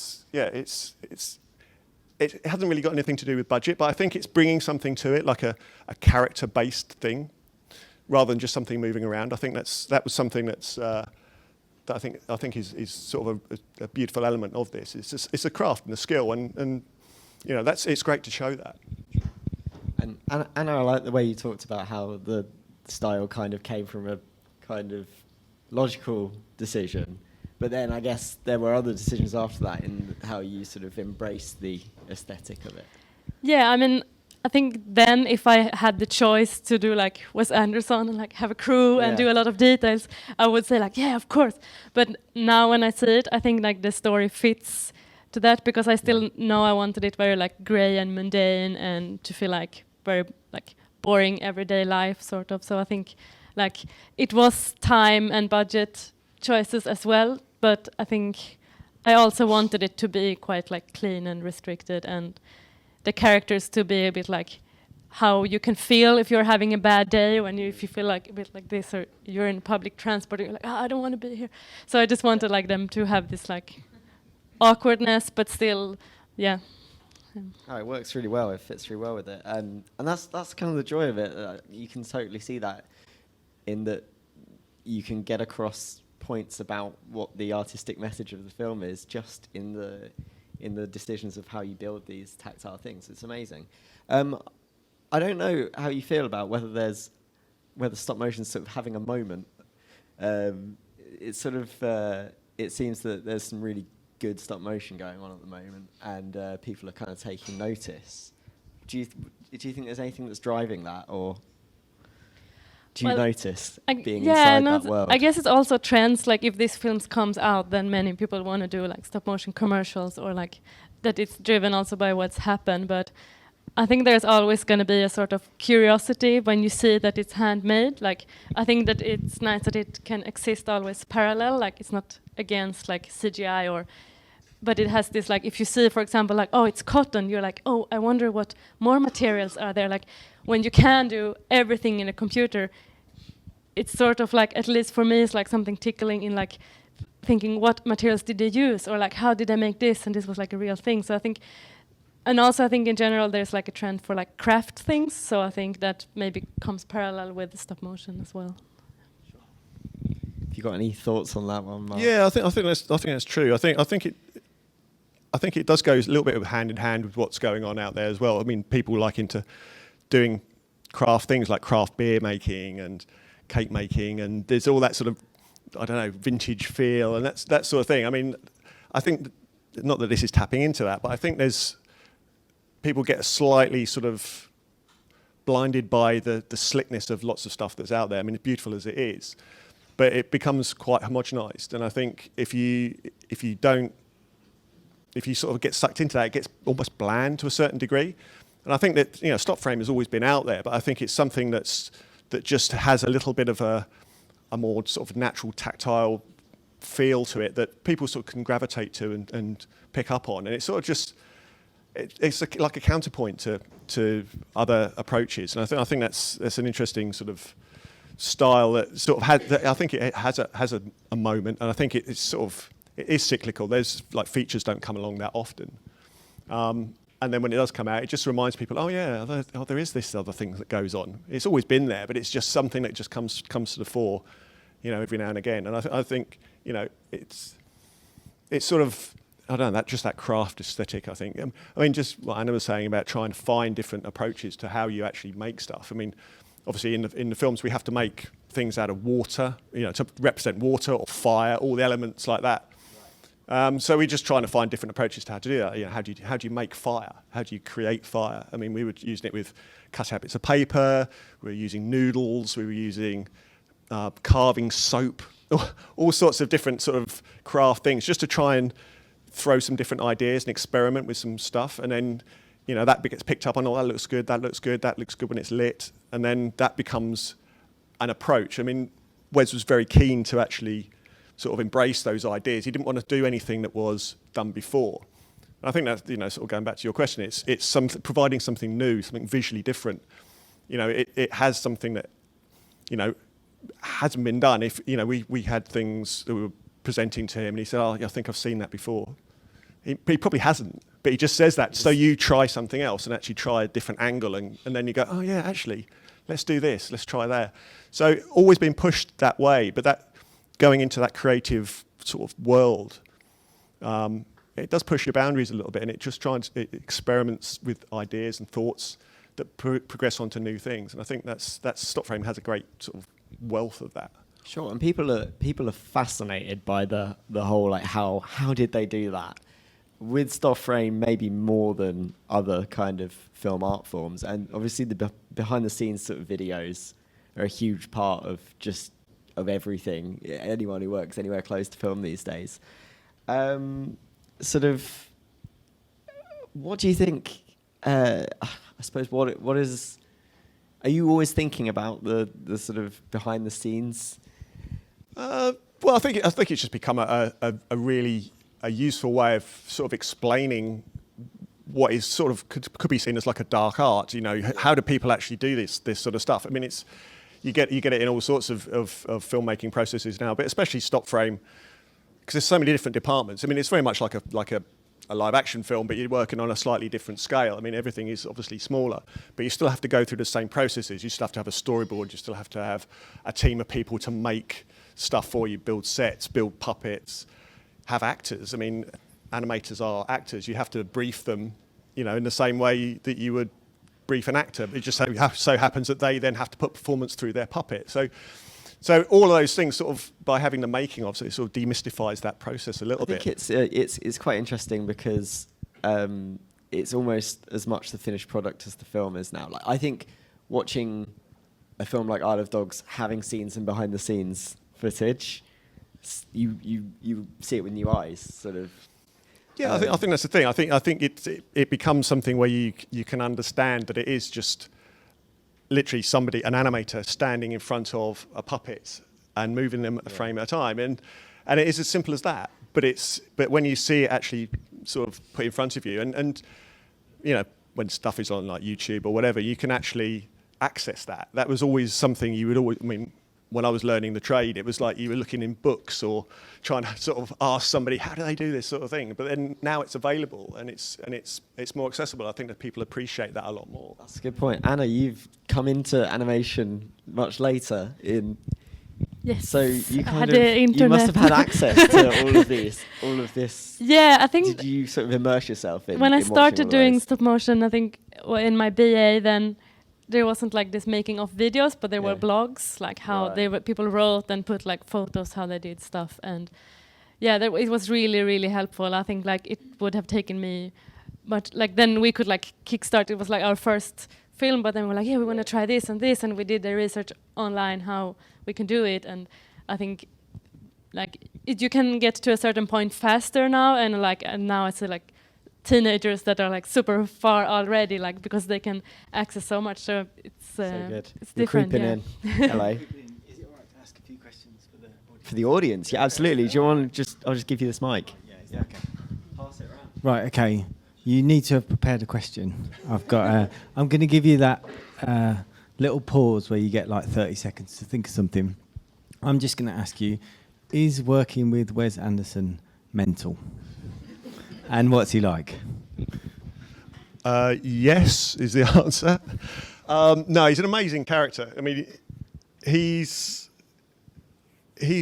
hasn't really got anything to do with budget, but I think it's bringing something to it, like a character-based thing, rather than just something moving around. I think that was something that I think is sort of a beautiful element of this. It's a craft and a skill, and you know it's great to show that. And Anna, I like the way you talked about how the style kind of came from a kind of logical decision. But then I guess there were other decisions after that in how you sort of embraced the aesthetic of it. Yeah, I mean, I think then if I had the choice to do like Wes Anderson and like have a crew and do a lot of details, I would say like, yeah, of course. But now when I see it, I think like the story fits to that, because I still know I wanted it very like grey and mundane and to feel like very like boring everyday life sort of. So I think like it was time and budget choices as well, but I think I also wanted it to be quite like clean and restricted, and the characters to be a bit like how you can feel if you're having a bad day, when if you feel like a bit like this, or you're in public transport, you're like, I don't want to be here. So I just wanted like them to have this like awkwardness, but still, yeah. Oh, it works really well. It fits really well with it, and that's kind of the joy of it. You can totally see that in that you can get across points about what the artistic message of the film is just in the decisions of how you build these tactile things. It's amazing. I don't know how you feel about whether stop motion is sort of having a moment. It's sort of it seems that there's some really good stop motion going on at the moment, and people are kind of taking notice. Do you think there's anything that's driving that, or do you notice being inside that world? I guess it's also trends. Like if this film comes out, then many people want to do like stop motion commercials, or like that it's driven also by what's happened. But I think there's always going to be a sort of curiosity when you see that it's handmade. Like I think that it's nice that it can exist always parallel. Like it's not against like CGI or. But it has this like, if you see, for example, like, oh, it's cotton, you're like, oh, I wonder what more materials are there. Like when you can do everything in a computer, it's sort of like, at least for me, it's like something tickling in like thinking what materials did they use, or like how did they make this, and this was like a real thing. So I think, and also I think in general there's like a trend for like craft things. So I think that maybe comes parallel with the stop motion as well. Have you got any thoughts on that one, Mark? Yeah, I think that's true. I think it does go a little bit hand in hand with what's going on out there as well. I mean, people like into doing craft things like craft beer making and cake making, and there's all that sort of, I don't know, vintage feel and that sort of thing. I mean, I think, not that this is tapping into that, but I think there's, people get slightly sort of blinded by the slickness of lots of stuff that's out there. I mean, as beautiful as it is, but it becomes quite homogenized. And I think if you sort of get sucked into that, it gets almost bland to a certain degree. And I think that, you know, stop frame has always been out there, but I think it's something that just has a little bit of a more sort of natural tactile feel to it that people sort of can gravitate to and pick up on. And it's sort of just, it's like a counterpoint to other approaches. And I think that's an interesting sort of style that sort of I think it has a moment, and I think it's sort of, it is cyclical. There's like features don't come along that often. And then when it does come out, it just reminds people, oh yeah, there is this other thing that goes on. It's always been there, but it's just something that just comes to the fore, you know, every now and again. And I think, you know, it's sort of, I don't know, that craft aesthetic, I think. I mean, just what Anna was saying about trying to find different approaches to how you actually make stuff. I mean, obviously in the films we have to make things out of water, you know, to represent water or fire, all the elements like that. So we're just trying to find different approaches to how to do that. You know, how do you make fire? How do you create fire? I mean, we were using it with cut out bits of paper. We were using noodles. We were using carving soap. All sorts of different sort of craft things, just to try and throw some different ideas and experiment with some stuff. And then, you know, that gets picked up on. Oh, that looks good. That looks good. That looks good when it's lit. And then that becomes an approach. I mean, Wes was very keen to actually sort of embrace those ideas. He didn't want to do anything that was done before. And I think that, you know, sort of going back to your question, it's providing something new, something visually different. You know, it has something that, you know, hasn't been done. If, you know, we had things that we were presenting to him and he said, oh, I think I've seen that before. He probably hasn't, but he just says that. So you try something else and actually try a different angle, and then you go, oh yeah, actually, let's do this, let's try there. So always been pushed that way, but that, going into that creative sort of world, it does push your boundaries a little bit, and it just it experiments with ideas and thoughts that progress onto new things. And I think that's stop frame has a great sort of wealth of that. Sure, and people are fascinated by the whole, like, how did they do that with stop frame, maybe more than other kind of film art forms. And obviously the behind the scenes sort of videos are a huge part of everything. Anyone who works anywhere close to film these days. Sort of, what do you think? I suppose what is? Are you always thinking about the sort of behind the scenes? Well, I think it's just become a really useful way of sort of explaining what is sort of could be seen as like a dark art. You know, how do people actually do this sort of stuff? I mean, you get it in all sorts of filmmaking processes now, but especially stop frame, because there's so many different departments. I mean, it's very much like a live action film, but you're working on a slightly different scale. I mean, everything is obviously smaller, but you still have to go through the same processes. You still have to have a storyboard. You still have to have a team of people to make stuff for you, build sets, build puppets, have actors. I mean, animators are actors. You have to brief them, you know, in the same way that you would brief an actor. It just so happens that they then have to put performance through their puppet. So all of those things, sort of, by having the making of, so it sort of demystifies that process a little bit. I think it's quite interesting because it's almost as much the finished product as the film is now. Like, I think watching a film like Isle of Dogs, having seen some behind the scenes footage, you see it with new eyes, sort of. Yeah, I think that's the thing. I think it becomes something where you can understand that it is just literally somebody, an animator, standing in front of a puppet and moving them a frame at a time, and it is as simple as that. But when you see it actually sort of put in front of you, and you know, when stuff is on like YouTube or whatever, you can actually access that. That was always something you would always. I mean, when I was learning the trade, it was like you were looking in books or trying to sort of ask somebody, how do they do this sort of thing? But then now it's available and it's more accessible. I think that people appreciate that a lot more. That's a good point. Anna, you've come into animation much later in. Yes. So you you must have had access to all of this. Yeah, I think. Did you sort of immerse yourself in? When I started doing those? stop motion, I think in my BA then. There wasn't like this making of videos, but there were blogs, like how people wrote and put like photos how they did stuff, and it was really, really helpful. I think like it would have taken me, but like then we could like kickstart. It was like our first film, but then we were like, we want to try this, and we did the research online how we can do it, and I think like you can get to a certain point faster now, and now it's like. Teenagers that are like super far already, like because they can access so much. So it's good. It's You're different. Creeping in. Hello. Is it all right to ask a few questions for the audience? For the audience, yeah, absolutely. Do you want to I'll just give you this mic. Yeah, okay. Pass it around. Right, okay. You need to have prepared a question. I've got. I'm going to give you that little pause where you get like 30 seconds to think of something. I'm just going to ask you: is working with Wes Anderson mental? And what's he like? Yes, is the answer. No, he's an amazing character. I mean, he's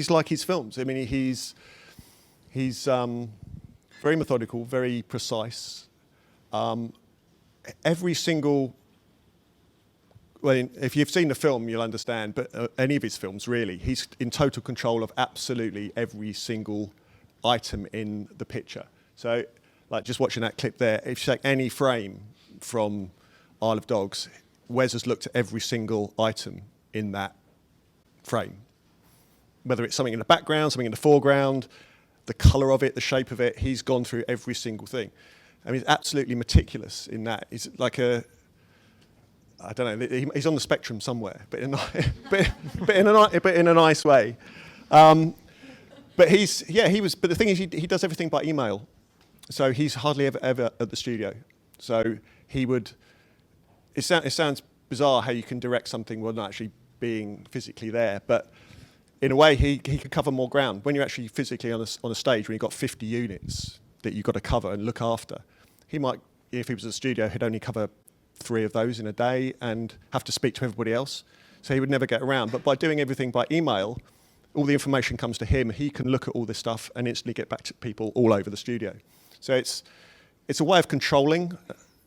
like his films. I mean, he's very methodical, very precise. Every single. Well, if you've seen the film, you'll understand. But any of his films, really, he's in total control of absolutely every single item in the picture. So, like just watching that clip there, if you take any frame from Isle of Dogs, Wes has looked at every single item in that frame. Whether it's something in the background, something in the foreground, the colour of it, the shape of it, he's gone through every single thing. I mean, he's absolutely meticulous in that. He's like I don't know, he's on the spectrum somewhere, but in a nice way. But the thing is, he does everything by email. So he's hardly ever at the studio. So he would, it sounds bizarre how you can direct something while not actually being physically there, but in a way he could cover more ground. When you're actually physically on a stage, when you've got 50 units that you've got to cover and look after, he might, if he was at the studio, he'd only cover 3 of those in a day and have to speak to everybody else. So he would never get around. But by doing everything by email, all the information comes to him. He can look at all this stuff and instantly get back to people all over the studio. So it's a way of controlling,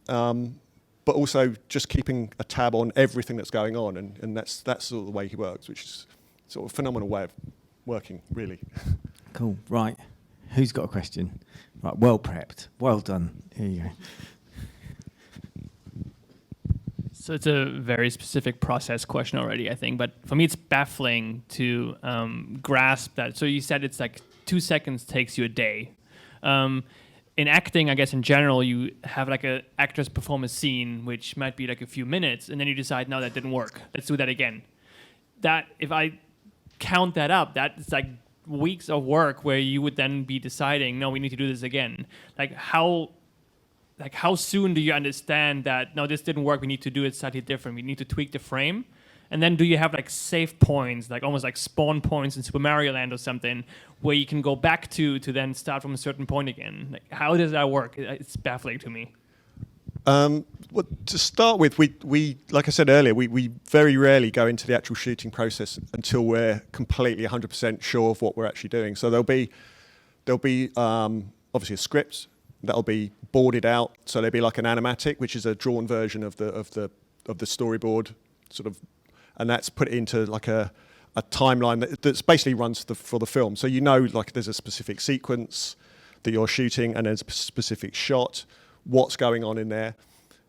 but also just keeping a tab on everything that's going on, and that's sort of the way he works, which is sort of phenomenal way of working, really. Cool. Right. Who's got a question? Right. Well prepped. Well done. Here you go. So it's a very specific process question already, I think. But for me, it's baffling to grasp that. So you said it's like 2 seconds takes you a day. In acting, I guess in general, you have like an actress perform a scene, which might be like a few minutes, and then you decide, no, that didn't work. Let's do that again. That, if I count that up, that's like weeks of work where you would then be deciding, no, we need to do this again. Like how soon do you understand that, no, this didn't work, we need to do it slightly different, we need to tweak the frame? And then do you have like save points, like almost like spawn points in Super Mario Land or something, where you can go back to then start from a certain point again? Like, how does that work? It's baffling to me. Well, to start with, we like I said earlier, we very rarely go into the actual shooting process until we're completely 100% sure of what we're actually doing. So there'll be obviously a script that'll be boarded out. So there'll be like an animatic, which is a drawn version of the storyboard, sort of, and that's put into like a timeline that's basically runs for the film. So you know, like there's a specific sequence that you're shooting, and there's a specific shot, what's going on in there.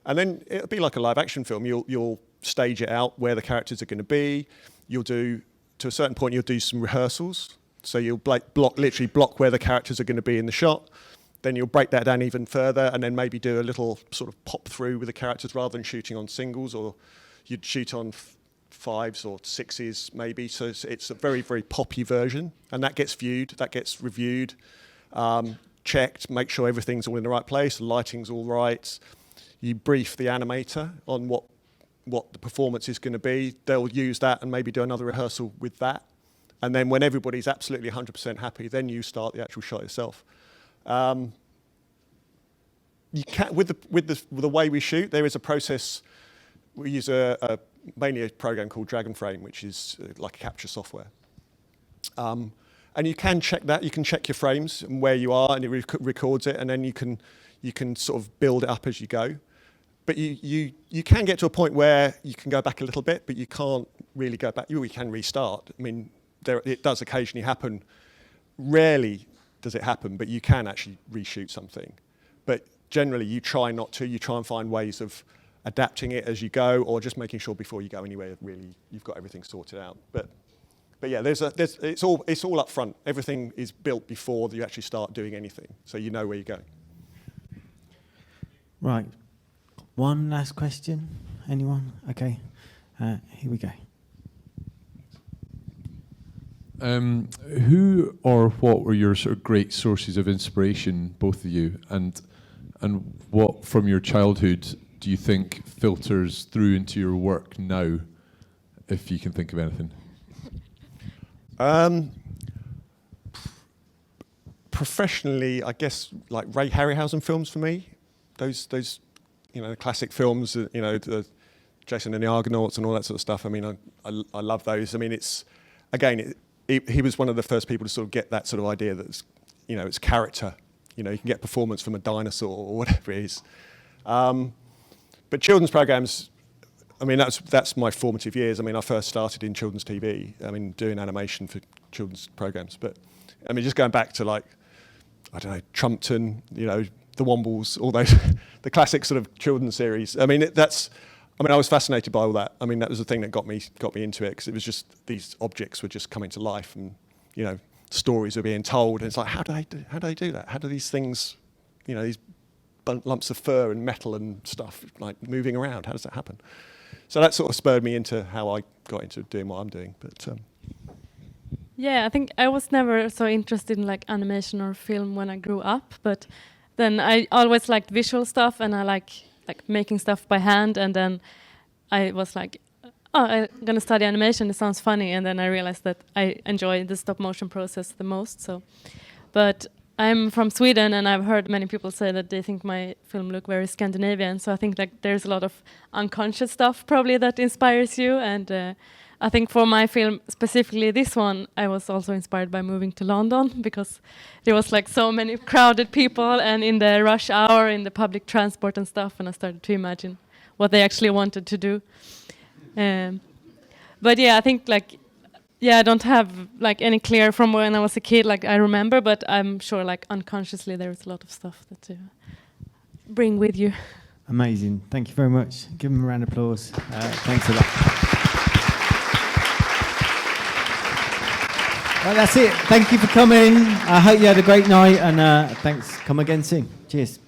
And then it'll be like a live action film. You'll stage it out where the characters are going to be. You'll do, to a certain point, you'll do some rehearsals. So you'll literally block where the characters are going to be in the shot. Then you'll break that down even further, and then maybe do a little sort of pop through with the characters rather than shooting on singles, or you'd shoot on 5s or 6s maybe. So it's a very, very poppy version, and that gets viewed, that gets reviewed, checked, make sure everything's all in the right place, the lighting's all right. You brief the animator on what the performance is going to be. They'll use that and maybe do another rehearsal with that. And then when everybody's absolutely 100% happy, then you start the actual shot itself. You can, with the way we shoot, there is a process. We use mainly a program called Dragonframe, which is like a capture software. And you can check that. You can check your frames and where you are, and it records it, and then you can sort of build it up as you go. But you can get to a point where you can go back a little bit, but you can't really go back. You can restart. I mean, it does occasionally happen. Rarely does it happen, but you can actually reshoot something. But generally, you try not to. You try and find ways of adapting it as you go, or just making sure before you go anywhere, really, you've got everything sorted out. But yeah, it's all up front. Everything is built before you actually start doing anything, so you know where you're going. Right. One last question. Anyone? Okay. Here we go. Who or what were your sort of great sources of inspiration, both of you, and what from your childhood do you think filters through into your work now, if you can think of anything? Professionally, I guess like Ray Harryhausen films for me. Those the classic films, the Jason and the Argonauts and all that sort of stuff. I mean, I love those. I mean, it's again, he was one of the first people to sort of get that sort of idea that it's character. You can get performance from a dinosaur or whatever it is. But children's programs, I mean, that's my formative years. I mean, I first started in children's TV. I mean, doing animation for children's programs. But I mean, just going back to like, I don't know, Trumpton, the Wombles, all those, the classic sort of children's series. I mean, I was fascinated by all that. I mean, that was the thing that got me into it, because it was just these objects were just coming to life, and stories were being told. And it's like, how do they do that? How do these things, these lumps of fur and metal and stuff like moving around? How does that happen? So that sort of spurred me into how I got into doing what I'm doing. But yeah, I think I was never so interested in like animation or film when I grew up, but then I always liked visual stuff, and I like making stuff by hand. And then I was like, oh, I'm gonna study animation. It sounds funny. And then I realized that I enjoy the stop motion process the most. So, but I'm from Sweden, and I've heard many people say that they think my film look very Scandinavian. So I think like there's a lot of unconscious stuff probably that inspires you. And I think for my film, specifically this one, I was also inspired by moving to London, because there was like so many crowded people, and in the rush hour, in the public transport and stuff, and I started to imagine what they actually wanted to do. But yeah, I think like yeah, I don't have like any clear from when I was a kid, like I remember, but I'm sure like unconsciously there's a lot of stuff that you bring with you. Amazing. Thank you very much. Give them a round of applause. Thanks a lot. Well, that's it. Thank you for coming. I hope you had a great night, and thanks. Come again soon. Cheers.